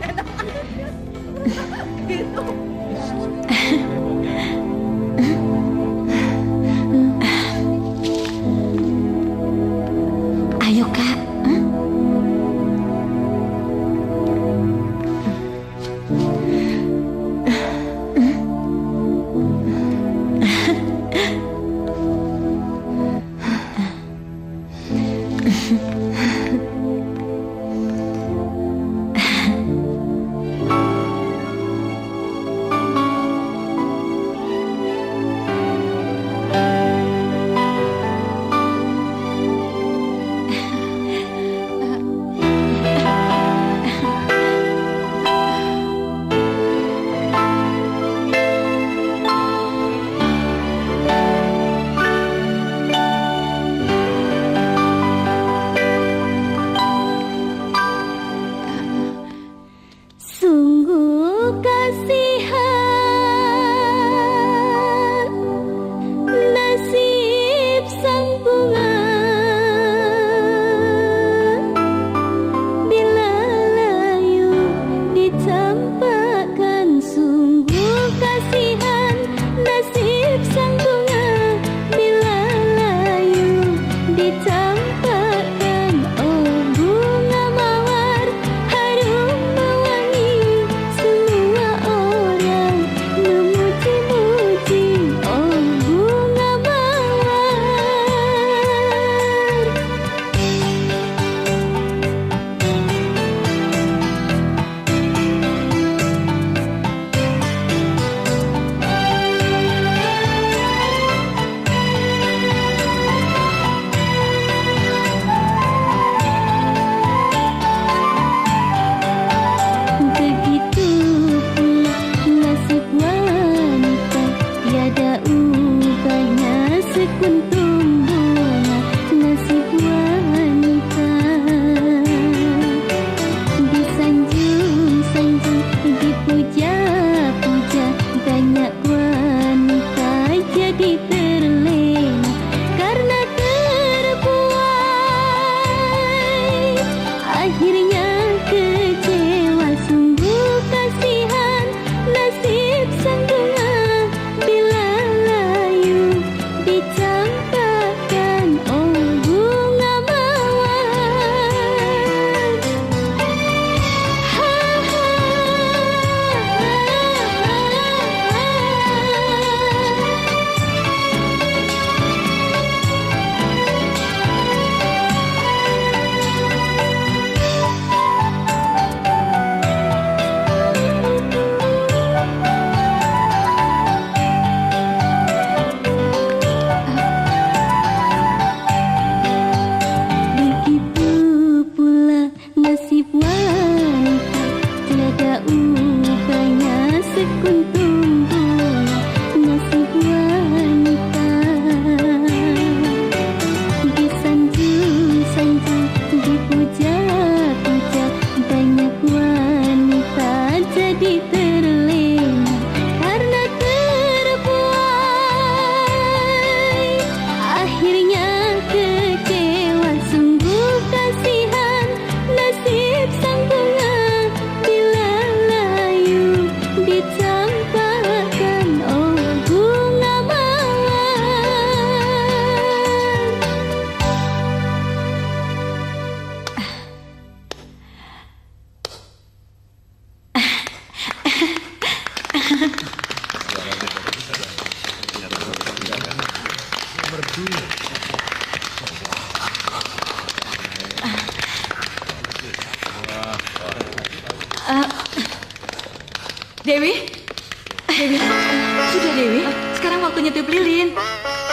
Sudah Dewi, sekarang waktunya tiup lilin.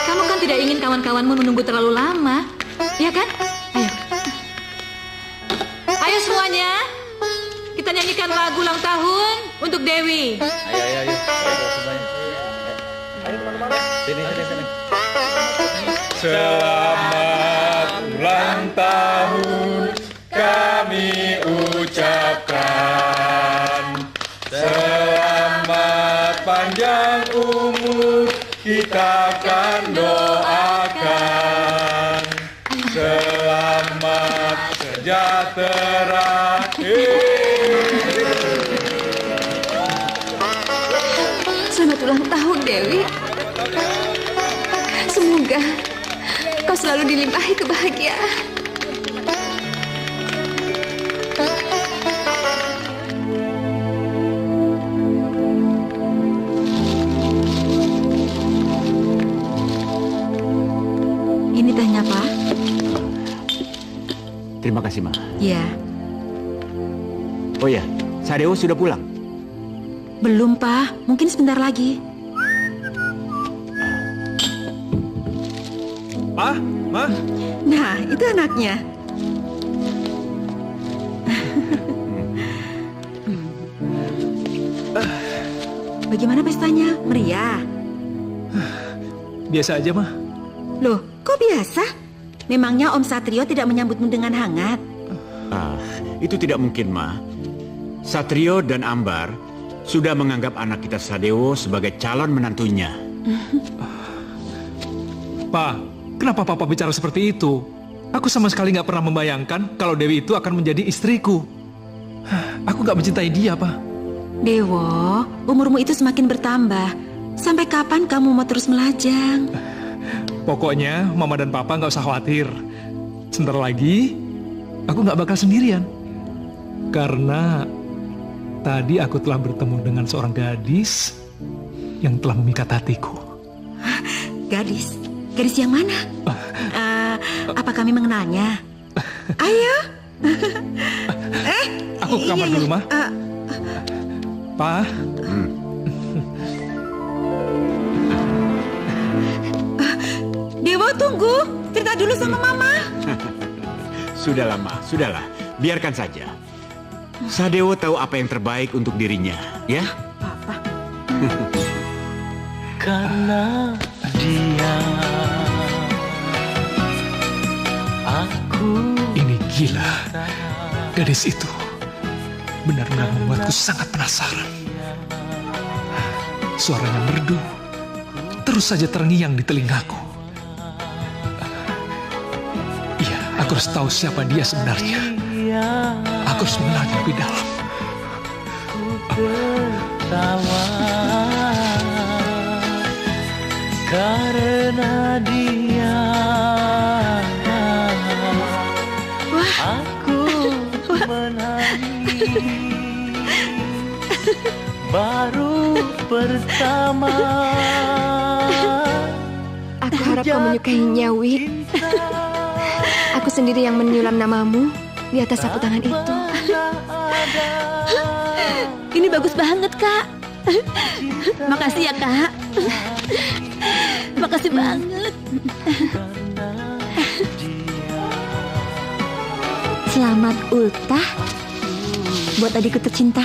Kamu kan tidak ingin kawan-kawanmu menunggu terlalu lama, ya kan? Ayo. Ayo semuanya, kita nyanyikan lagu ulang tahun untuk Dewi. Ayo semuanya. Ayo teman-teman. Sini. Selamat ulang tahun kami ucapkan. Selamat panjang umur kita akan doakan. Selamat sejahtera. Selamat ulang tahun, Dewi. Semoga kau selalu dilimpahi kebahagiaan. Ini tehnya, Pak. Terima kasih, Ma. Ya. Oh ya, Sadeo sudah pulang? Belum, Pak. Mungkin sebentar lagi. Ma. Nah, itu anaknya. Bagaimana pestanya? Meriah? Biasa aja, Ma. Loh, kok biasa? Memangnya Om Satrio tidak menyambutmu dengan hangat? Itu tidak mungkin, Ma. Satrio dan Ambar sudah menganggap anak kita Sadeo sebagai calon menantunya. Pak, kenapa Papa bicara seperti itu? Aku sama sekali nggak pernah membayangkan kalau Dewi itu akan menjadi istriku. Aku nggak mencintai dia, Pak. Dewo, umurmu itu semakin bertambah. Sampai kapan kamu mau terus melajang? Pokoknya Mama dan Papa nggak usah khawatir. Sebentar lagi, aku nggak bakal sendirian. Karena tadi aku telah bertemu dengan seorang gadis yang telah memikat hatiku. Gadis? Gadis yang mana? Apa kami mengenalnya? Ayo. Aku ke kamar dulu, Ma. Pa. Dewo, tunggu. Cerita dulu sama Mama. Sudahlah, Ma. Sudahlah. Biarkan saja. Sadeo tahu apa yang terbaik untuk dirinya, ya? Papa. Karena dia aku Ini gila. Gadis itu benar-benar membuatku sangat penasaran. Suaranya merdu, terus saja terngiang di telingaku. Iya, aku harus tahu siapa dia sebenarnya. Aku harus mengenalnya lebih dalam. tertawa karena dia. Aku menangis baru pertama. Aku harap kau menyukainya, Wi. Aku sendiri yang menyulam namamu di atas sapu tangan itu. Ini bagus banget, Kak. Makasih ya, Kak. Makasih banget. Selamat ultah buat adikku tercinta.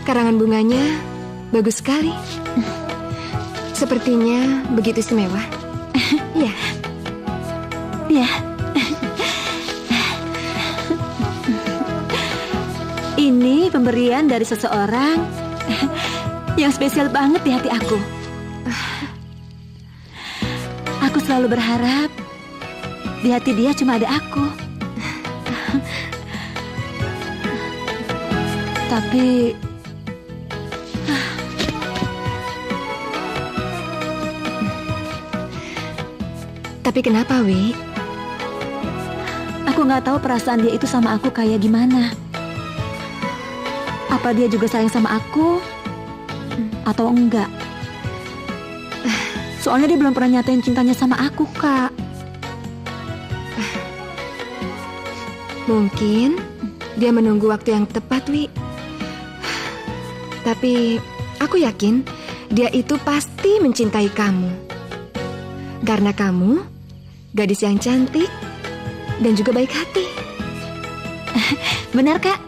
Karangan bunganya bagus sekali. Sepertinya begitu istimewa. Ya. Ya. Ini pemberian dari seseorang yang spesial banget di hati aku. Aku selalu berharap di hati dia cuma ada aku. Tapi kenapa, Wi? Aku nggak tahu perasaan dia itu sama aku kayak gimana. Apa dia juga sayang sama aku atau enggak? Soalnya dia belum pernah nyatain cintanya sama aku, Kak. Mungkin Dia menunggu waktu yang tepat, Wi. Tapi aku yakin dia itu pasti mencintai kamu. Karena kamu gadis yang cantik dan juga baik hati. Benar, Kak?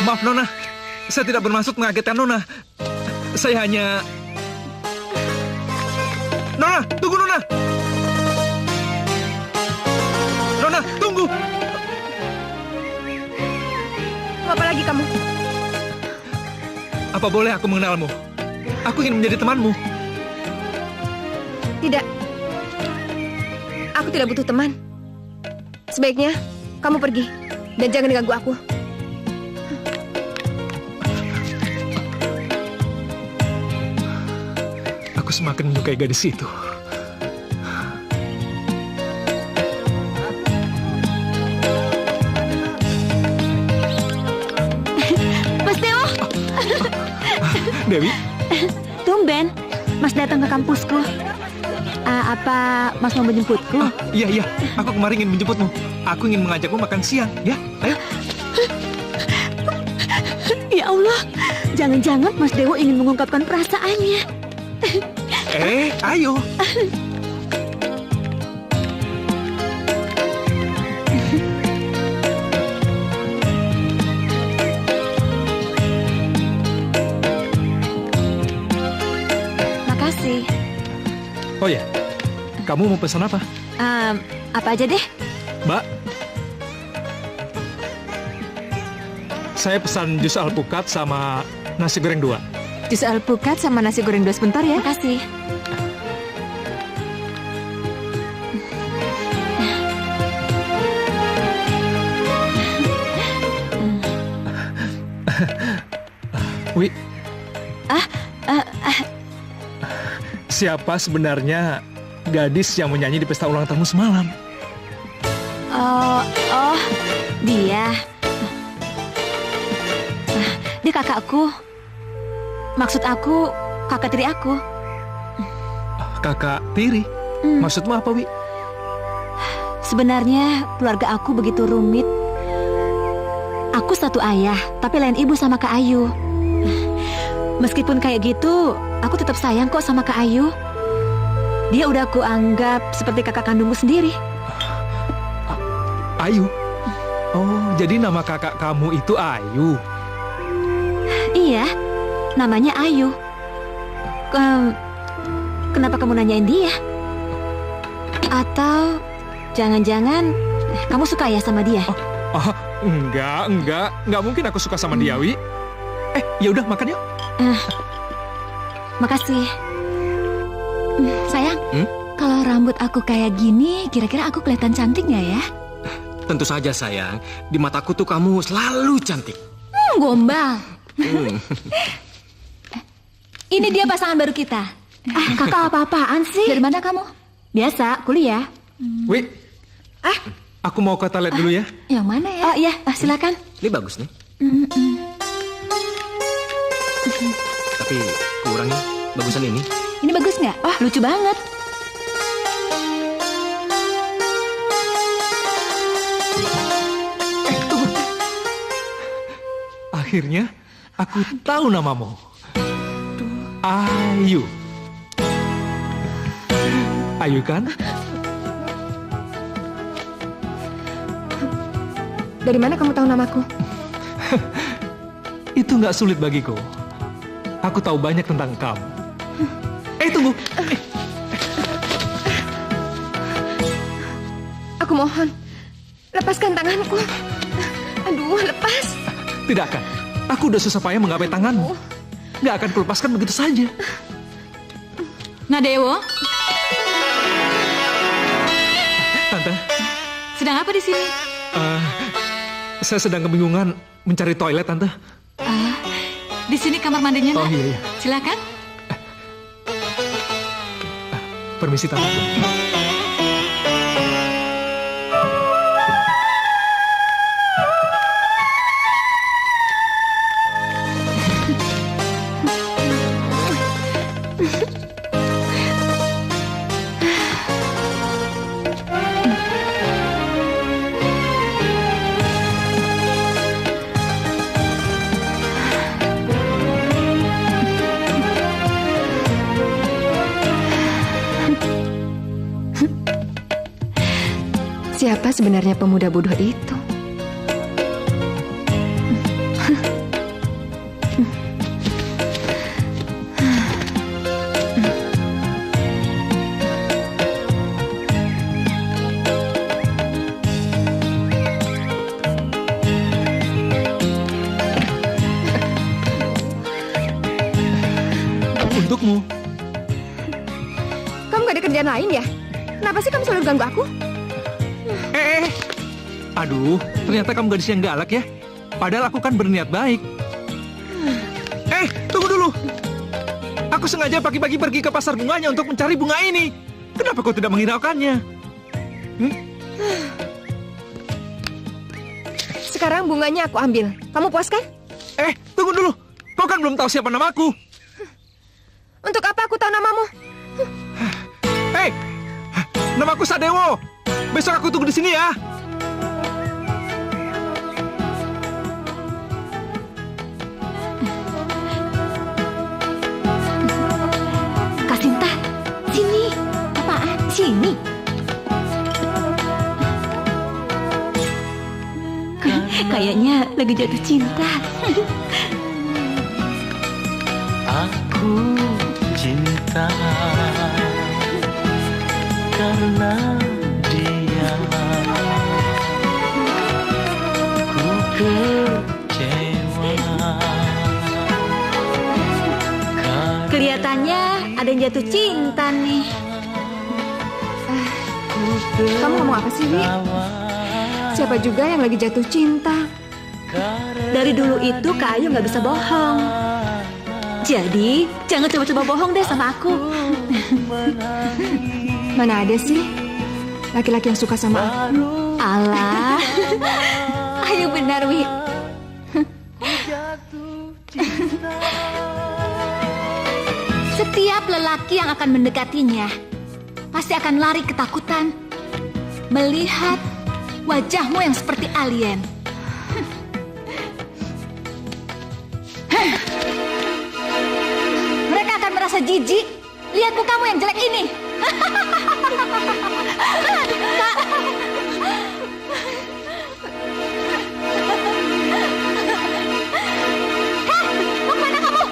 Maaf, Nona. Saya tidak bermaksud mengagetkan Nona. Saya hanya... Nona, tunggu Nona! Nona, tunggu! Apa lagi kamu? Apa boleh aku mengenalmu? Aku ingin menjadi temanmu. Tidak. Aku tidak butuh teman. Sebaiknya kamu pergi dan jangan ganggu aku. Aku semakin menyukai gadis itu. Dewi? Tumben, Mas datang ke kampusku. Apa Mas mau menjemputku? Iya, aku kemarin ingin menjemputmu. Aku ingin mengajakmu makan siang, ya? Ayo. Ya Allah, jangan-jangan Mas Dewo ingin mengungkapkan perasaannya. Ayo. Makasih. Oh ya, kamu mau pesan apa? Apa aja deh? Mbak, saya pesan jus alpukat sama nasi goreng 2. Jus alpukat sama nasi goreng 2 sebentar ya. Makasih. Wi. Siapa sebenarnya gadis yang menyanyi di pesta ulang tahunmu semalam? Oh, dia. Dia kakakku. Maksud aku, kakak tiri aku. Kakak tiri? Maksudmu apa, Wi? Sebenarnya keluarga aku begitu rumit. Aku satu ayah, tapi lain ibu sama Kak Ayu. Meskipun kayak gitu, aku tetap sayang kok sama Kak Ayu. Dia udah aku anggap seperti kakak kandungku sendiri. Ayu? Oh, jadi nama kakak kamu itu Ayu? Iya, namanya Ayu. Kenapa kamu nanyain dia? Atau jangan-jangan kamu suka ya sama dia? Enggak mungkin aku suka sama dia, Wi. Ya udah makan yuk. Makasih. Sayang, kalau rambut aku kayak gini, kira-kira aku kelihatan cantik nggak ya? Tentu saja sayang, di mataku tuh kamu selalu cantik. Gombal. Ini dia pasangan baru kita. Kakak apa-apaan sih? Dari mana kamu? Biasa, kuliah. Wi, aku mau ke toilet dulu ya. Yang mana ya? Oh iya, silakan. Ini bagus nih. Tapi kurangnya bagusan ini. Ini bagus nggak? Oh, lucu banget. Tunggu. Akhirnya aku tahu namamu. Ayu. Ayu kan? Dari mana kamu tahu namaku? Itu nggak sulit bagiku. Aku tahu banyak tentang kamu. Tunggu. Aku mohon, lepaskan tanganku. Aduh, lepas. Tidak akan. Aku udah susah payah menggapai tanganmu. Nggak akan kulepaskan begitu saja. Nadewo? Tante. Sedang apa di sini? Saya sedang kebingungan mencari toilet, Tante. Di sini kamar mandinya, Oh iya. Silakan. Permisi, Tante. Siapa sebenarnya pemuda bodoh itu? Untukmu. Kamu gak ada kerjaan lain ya? Kenapa sih kamu selalu ganggu aku? Aduh, ternyata kamu gadis yang galak ya. Padahal aku kan berniat baik. Tunggu dulu. Aku sengaja pagi-pagi pergi ke pasar bunganya untuk mencari bunga ini. Kenapa kau tidak menghiraukannya? Sekarang bunganya aku ambil. Kamu puas kan? Tunggu dulu. Kau kan belum tahu siapa namaku. Untuk apa aku tahu namamu? Hei, namaku Sadewo. Besok aku tunggu di sini ya. Kak Sinta, sini. Apaan? Sini. Kayaknya lagi jatuh cinta. Aku cinta karena dia. Ku kecewa. Kelihatannya ada yang jatuh cinta nih. Kamu ngomong apa sih, Wi? Siapa juga yang lagi jatuh cinta? Dari dulu itu Kak Ayu nggak bisa bohong. Jadi jangan coba-coba bohong deh sama aku. Mana ada sih laki-laki yang suka sama aku? Alah, Ayu benar, Wi. Setiap lelaki yang akan mendekatinya pasti akan lari ketakutan melihat wajahmu yang seperti alien. Mereka akan merasa jijik lihat mukamu yang jelek ini. Kak. Mau kemana kamu?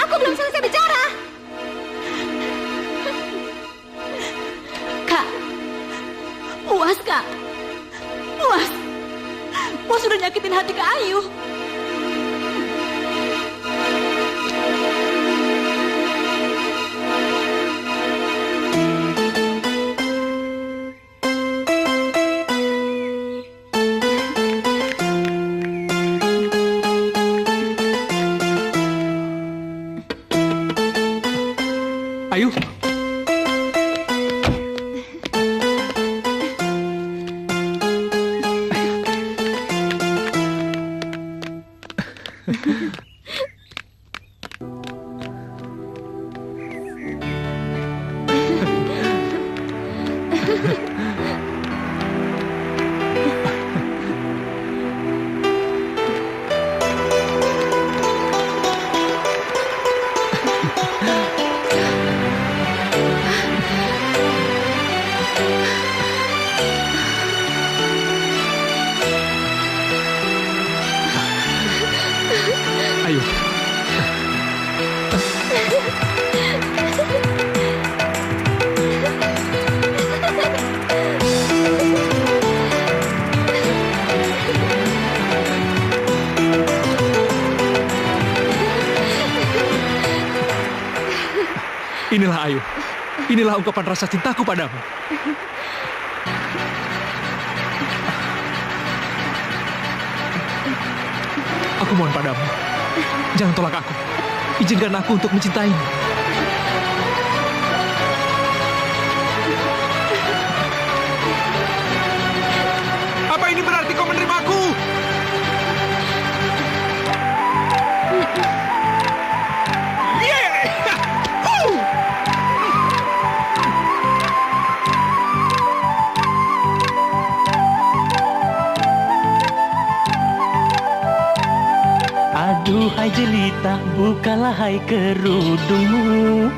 Aku belum selesai bicara. Kak, puas Kak. Puas. Puas sudah nyakitin hati Kak Ayu. Ayu. Ayu. Inilah Ayu. Inilah ungkapan rasa cintaku padamu. Aku mohon padamu, jangan tolak aku. Izinkan aku untuk mencintaimu. Apa ini berarti kau menerimaku? Aduhai jelita, bukalah hai kerudungmu.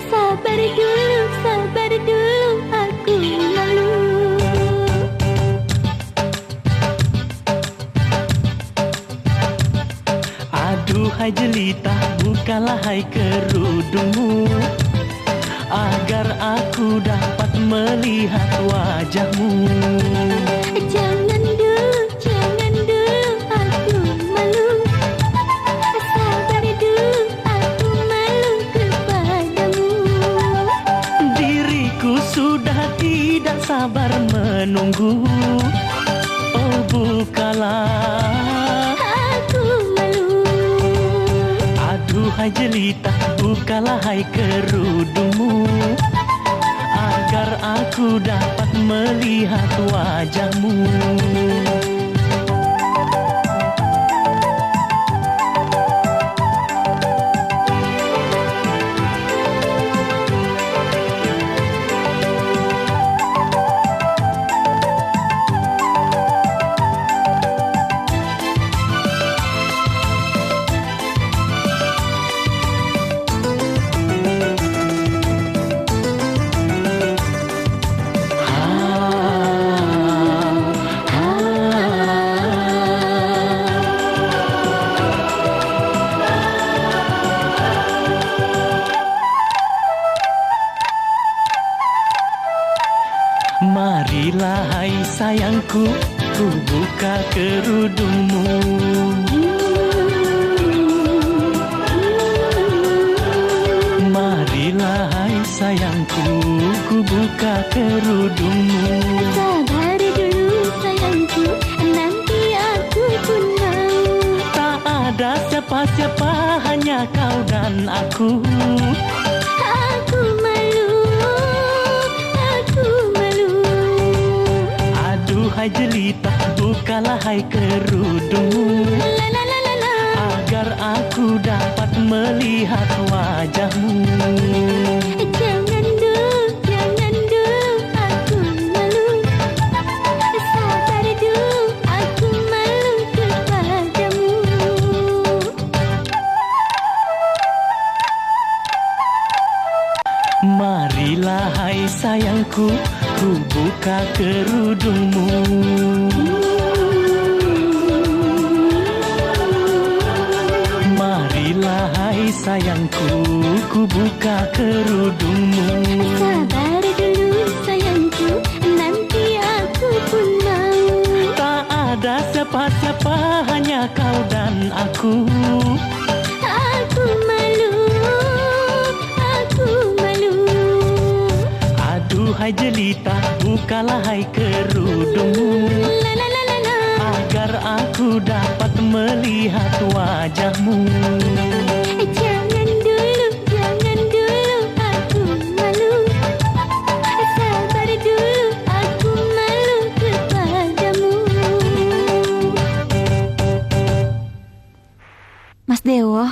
Sabar dulu, aku malu. Aduhai jelita, bukalah hai kerudungmu, agar aku dapat melihat wajahmu. Jangan dulu, aku malu. Sabar dulu, aku malu kepadamu. Diriku sudah tidak sabar menunggu. Oh bukalah, aku malu. Aduhai jelita, bukalah hai kerudungmu, agar aku dapat melihat wajahmu. sayangku, ku buka kerudungmu. Marilah hai sayangku, ku buka kerudungmu. Sabar dulu sayangku, nanti aku pun mau. Tak ada siapa-siapa, hanya kau dan aku. Aku malu, aku malu. Aduhai jelita, bukalah hai kerudungmu, La la la la la. agar aku dapat melihat wajahmu. Jangan dulu, aku malu. Sabar dulu, aku malu kepadamu. Marilah hai sayangku, ku buka kerudungmu. Marilah hai sayangku, ku buka kerudungmu. Sabar dulu sayangku, nanti aku pun mau. Tak ada siapa-siapa, hanya kau dan aku. Aku malu, aku malu. Aduhai jelita, bukalah hai kerudungmu, La la la la la. agar aku dapat melihat wajahmu. Jangan dulu, aku malu. Sabar dulu, aku malu kepadamu. Mas Dewo.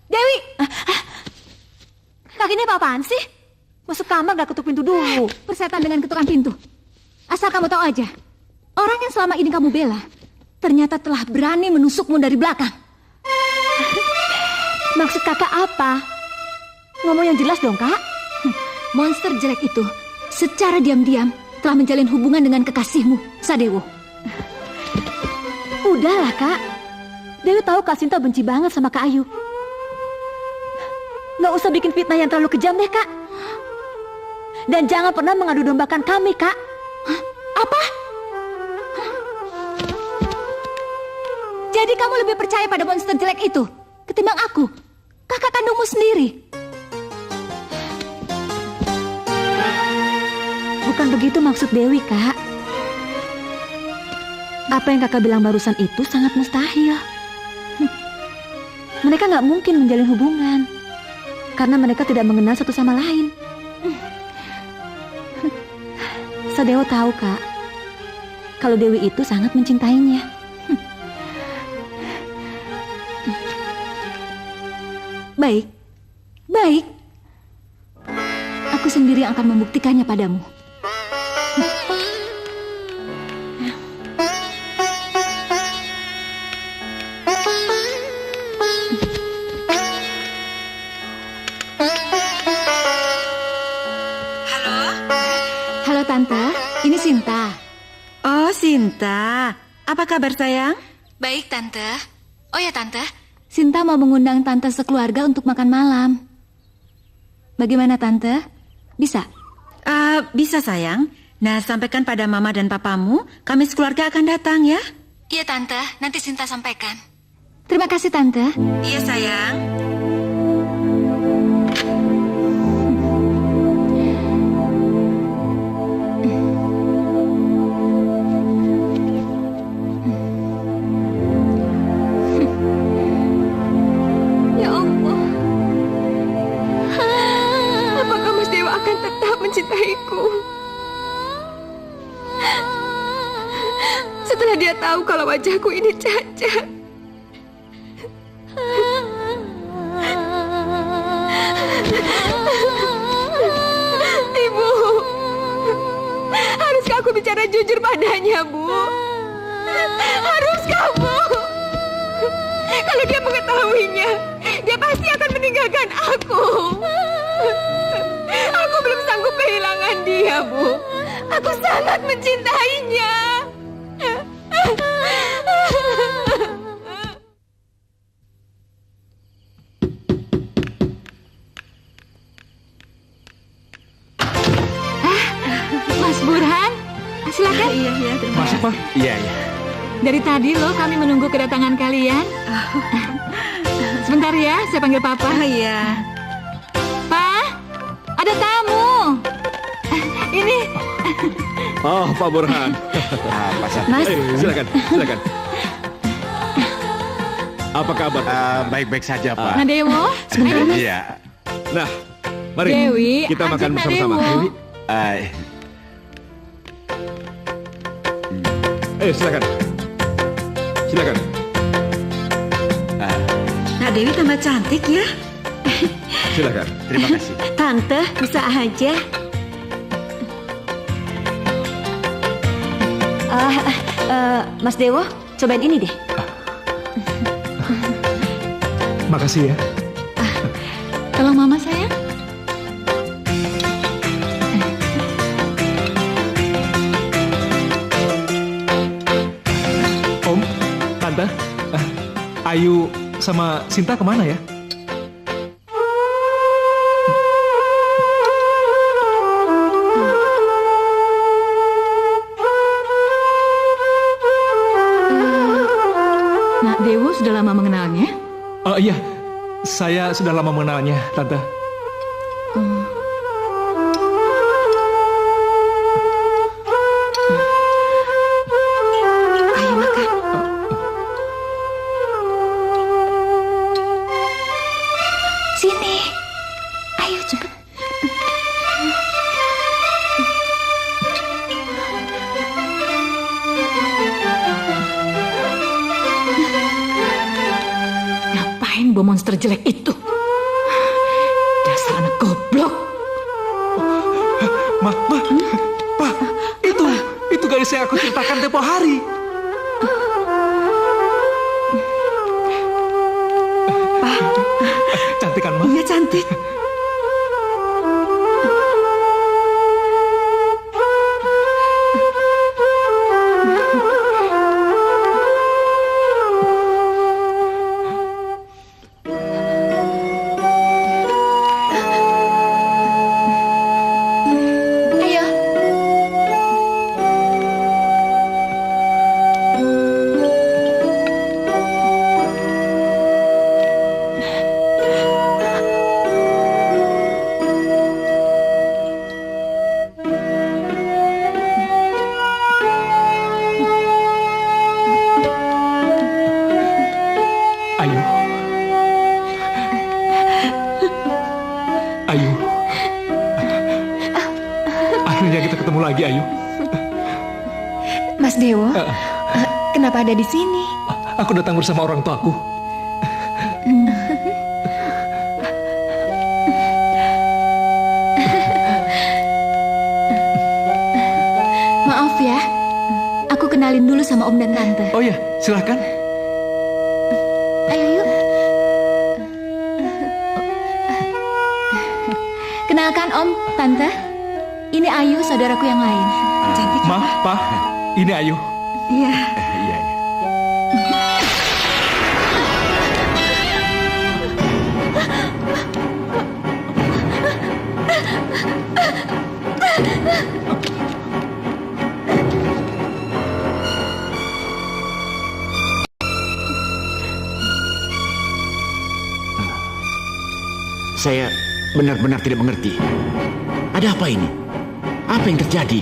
Dewi, Kakinya apa-apaan sih? Masuk kamar gak ketuk pintu dulu. persetan dengan ketukan pintu. Asal kamu tahu aja, orang yang selama ini kamu bela, ternyata telah berani menusukmu dari belakang. Maksud kakak apa? Ngomong yang jelas dong, Kak. Monster jelek itu secara diam-diam telah menjalin hubungan dengan kekasihmu, Sadewo. Udahlah, Kak. Dewi tahu Kak Sinta benci banget sama Kak Ayu. Nggak usah bikin fitnah yang terlalu kejam deh, Kak. Dan jangan pernah mengadu dombakan kami, Kak. Apa? Jadi kamu lebih percaya pada monster jelek itu ketimbang aku, kakak kandungmu sendiri? Bukan begitu maksud Dewi, Kak. Apa yang kakak bilang barusan itu sangat mustahil. Mereka nggak mungkin menjalin hubungan karena mereka tidak mengenal satu sama lain. Sadewo tahu, Kak, kalau Dewi itu sangat mencintainya. Baik, baik. Aku sendiri yang akan membuktikannya padamu. Halo Tante, ini Sinta. Oh, Sinta. Apa kabar sayang? Baik Tante. Oh ya Tante, Sinta mau mengundang Tante sekeluarga untuk makan malam. Bagaimana Tante? Bisa? Bisa sayang. Nah, sampaikan pada Mama dan Papamu, kami sekeluarga akan datang ya. Iya Tante, nanti Sinta sampaikan. Terima kasih Tante. Iya sayang. Ya Allah, apakah Mas Dewa akan tetap mencintaiku? Setelah dia tahu kalau wajahku ini cacat. Ibu, haruskah aku bicara jujur padanya, Bu? Haruskah, Bu? Kalau dia mengetahuinya, dia pasti akan meninggalkan aku. Aku belum sanggup kehilangan dia, Bu. Aku sangat mencintainya. Mas Burhan, silakan. Iya, terima Masuk, Pak. Iya. Dari tadi loh kami menunggu kedatangan kalian. Sebentar ya, saya panggil Papa. Iya. Pak, ada tamu. Ini. Oh, Pak Burhan. Pak Satria. Mas. Silakan. Apa kabar? Baik-baik saja, Pak. Nah, Dewo. Sebentar, Mas. Iya. Nah, mari Dewi, kita ajak makan Nak bersama-sama. Dewo. Dewi. Silakan. Nak Dewi tambah cantik ya. Silakan. Terima kasih. Tante, bisa aja. Mas Dewo, cobain ini deh. Makasih ya. Tolong Mama sayang. Om, Tante, Ayu sama Sinta kemana ya? Nak Dewo sudah lama mengenalnya? Oh iya, saya sudah lama mengenalnya, Tante. Ayo makan. Sini. Ayo cepet. Ngapain bawa monster jelek itu? Dasar anak goblok. Pak, itu gadis yang aku ceritakan tempo hari. Cantik kan, Ma? Iya, cantik. Ayo. Ayu. Ayu. Akhirnya kita ketemu lagi, Ayu. Mas Dewo, kenapa ada di sini? Aku datang bersama orang tuaku. Maaf ya, aku kenalin dulu sama Om dan Tante. Oh ya, silakan. Ayo yuk. Kenalkan Om, Tante. Ini Ayu, saudaraku yang lain. Cantik. Ma, Pa, ini Ayu. Iya. Iya. Saya benar-benar tidak mengerti. Ada apa ini? Apa yang terjadi?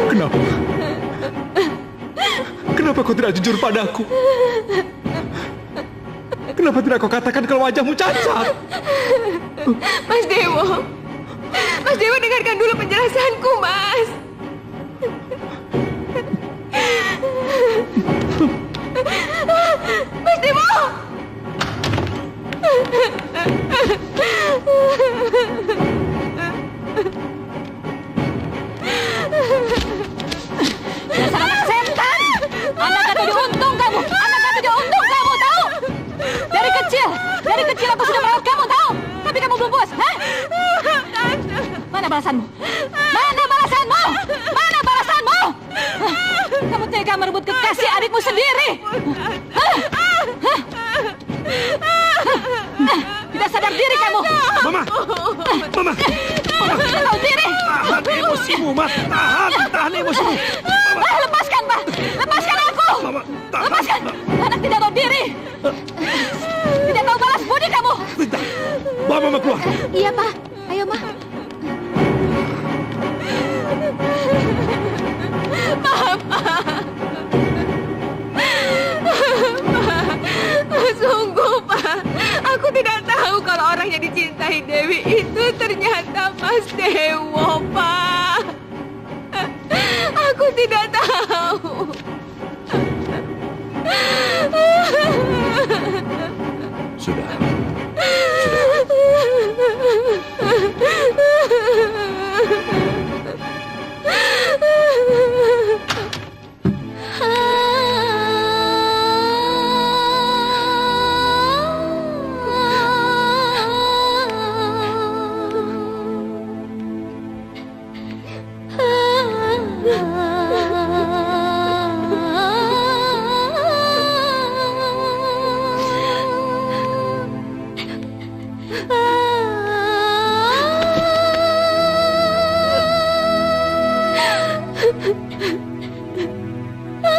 Kenapa? Kenapa kau tidak jujur padaku? Kenapa tidak kau katakan kalau wajahmu cacat? Mas Dewo, Mas Dewo dengarkan dulu penjelasanku, Mas. Mas Timo! Dasar anak setan! Anak kata diuntung kamu! Anak kata diuntung kamu, tahu? Dari kecil aku sudah merawat kamu, tahu? Tapi kamu belum puas, hah? Mana balasanmu? Mana balasanmu? Mana balasanmu? Kamu tega merebut kekasih adikmu sendiri. Tidak sadar diri kamu. Mama! Mama! Tidak tahu diri. Tahan emosimu, Ma. Tahan emosimu. Lepaskan, Pak. Lepaskan aku. Mama, tahan. Lepaskan. Anak tidak tahu diri. Tidak tahu balas budi kamu. Rita, bawa Mama keluar. Iya, Pak. Ayo, Ma. Maaf, sungguh, Pak. Aku tidak tahu kalau orang yang dicintai Dewi itu ternyata Mas Dewo, Pak. Aku tidak tahu. Sudah.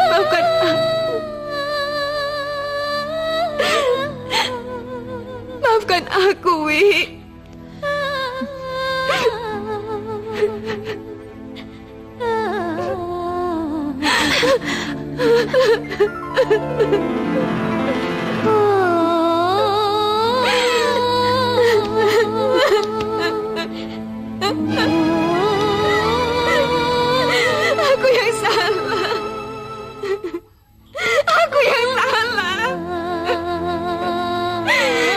Maafkan aku. Maafkan aku, Wi. Aku yang salah. Aku yang salah.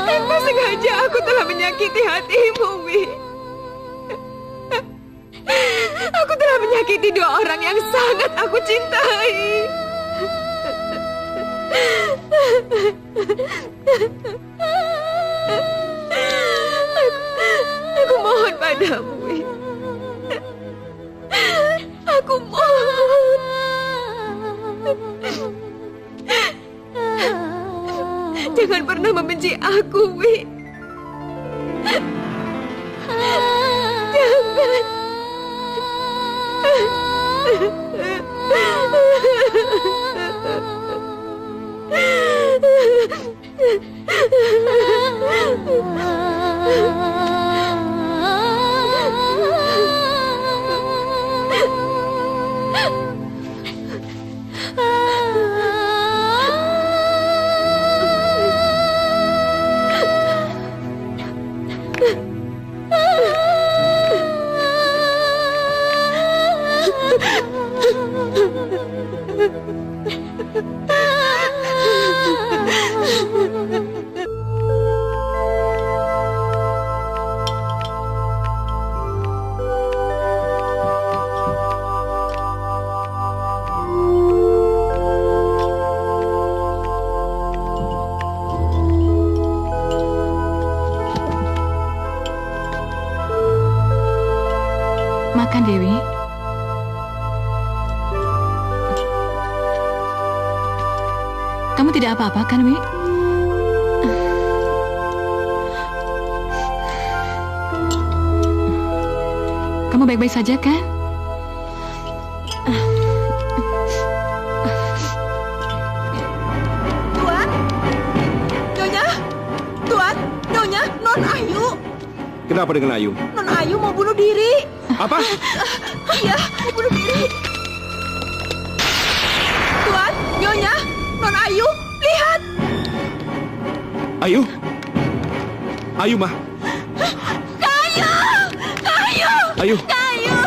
Tanpa sengaja aku telah menyakiti hatimu, Wi. Aku telah menyakiti dua orang yang sangat aku cintai. Aku mohon padamu, Wi. Aku mohon. Jangan pernah membenci aku, Wi. Jangan. Makan, Dewi. Kamu tidak apa-apa kan, Wi? Kamu baik-baik saja kan? Tuan? Nyonya? Tuan? Nyonya? Non Ayu? Kenapa dengan Ayu? Non Ayu mau bunuh diri. Apa? Iya, mau bunuh diri. Tuan? Nyonya? Non Ayu? Lihat! Ayu? Ayu, Ma. Kayu! Kayu! Ayu. Kayu!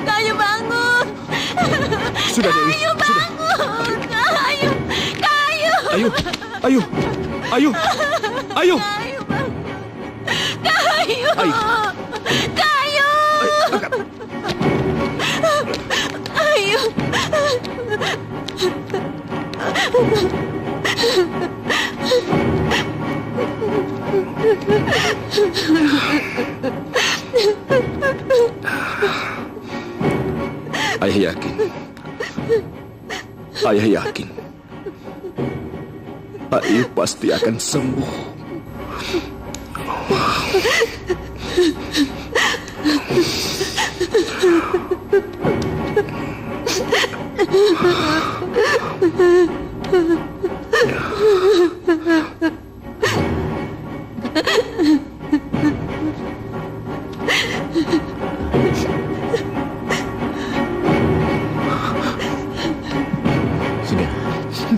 Kayu bangun! Sudah, Dewi. Kayu bangun! Kayu! Kayu! Ayu, Ayu, Ayu, Ayu. Kayu. Kayu. Ayu. Ayah yakin. Ayah yakin. Ayu pasti akan sembuh. Sudah,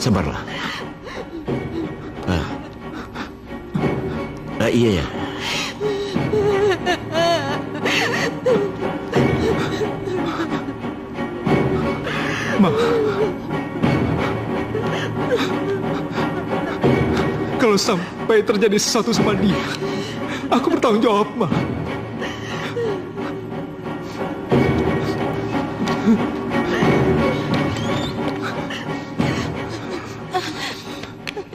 sabarlah. Iya ya. Ma, kalau sampai terjadi sesuatu sama dia, aku bertanggung jawab, Ma.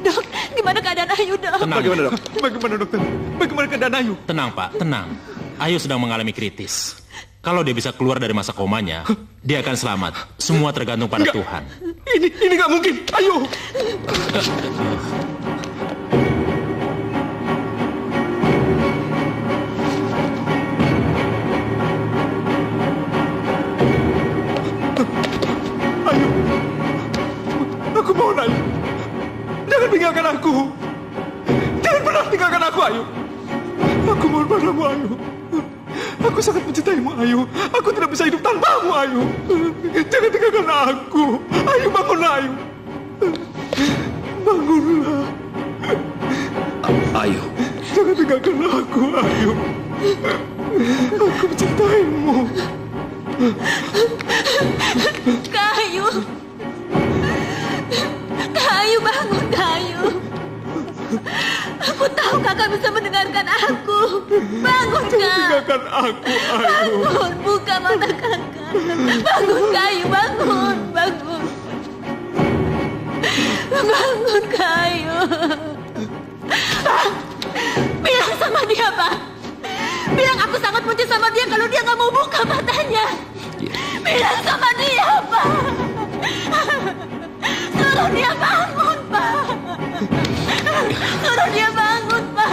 Dok, gimana keadaan Ayu, Dok? Tenang. Bagaimana dokter? Bagaimana keadaan Ayu? Tenang, Pak, tenang. Ayu sedang mengalami kritis. Kalau dia bisa keluar dari masa komanya, dia akan selamat. Semua tergantung pada Tuhan. Ini nggak mungkin. Ayu. Ayu. Aku mohon, Ayu. Jangan tinggalkan aku. Jangan pernah tinggalkan aku, Ayu. Aku mohon padamu, Ayu. Aku sangat mencintaimu, Ayu. Aku tidak bisa hidup tanpamu, Ayu. Jangan tinggalkan aku. Ayu, bangunlah, Ayu. Bangunlah. Ayu. Jangan tinggalkan aku, Ayu. Aku mencintaimu. Kayu. Kayu, bangun, Kayu. Aku tahu kakak bisa mendengarkan aku. Bangun, Kak. Jangan tinggalkan aku, Ayu. Bangun, buka mata kakak. Bangun, Kayu, bangun, bangun. Bangun, Kayu. Pak, bilang sama dia, Pak. Bilang aku sangat benci sama dia kalau dia nggak mau buka matanya. Bilang sama dia, Pak. Suruh dia bangun, Pak. Suruh dia bangun, Pak.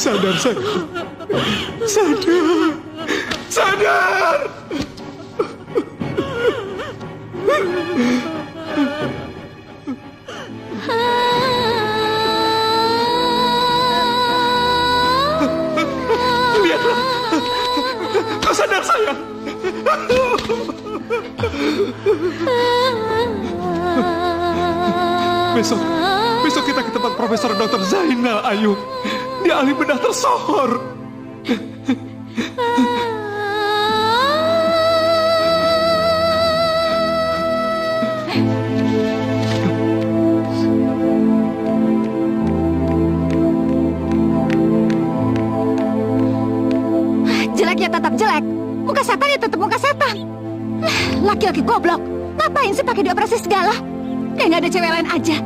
Sadar, sayang. Sadar. Sadar. Lihatlah. Kau sadar, sayang. Besok kita ke tempat Profesor Dr. Zainal, Ayu. Dia ahli bedah tersohor. Jeleknya tetap jelek. Muka setan ya tetap muka setan. Laki-laki goblok. Ngapain sih pakai dioperasi segala? Kayak nggak ada cewek lain aja.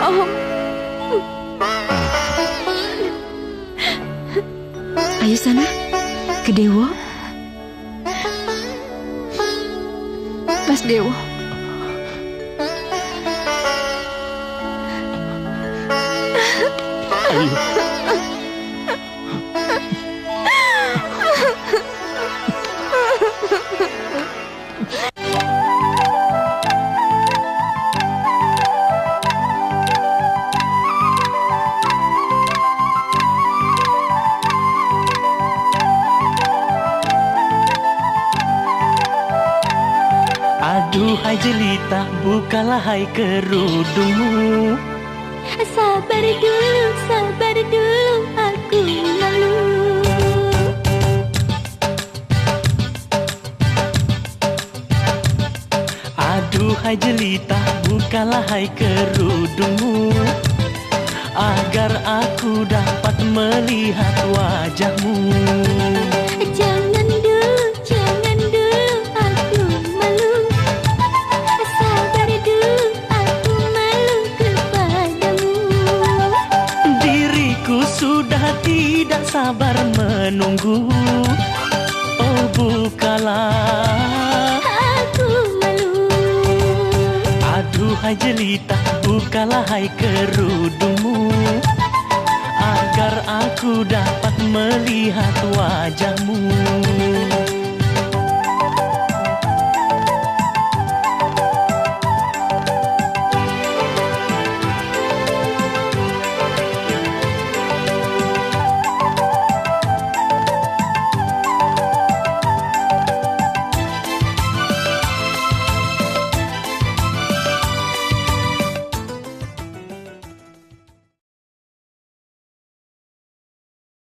tolong. Ayo sana, ke Dewo. Mas Dewo. Ayu. Aduhai jelita, bukalah hai kerudungmu. Sabar dulu, aku malu. Aduhai jelita, bukalah hai kerudungmu, agar aku dapat melihat wajahmu. Jangan dulu, aku malu. Sabar dulu, aku malu kepadamu. Diriku sudah tidak sabar menunggu. Oh, bukalah. Aku malu. Aduhai jelita, bukalah hai kerudungmu, agar aku dapat melihat wajahmu.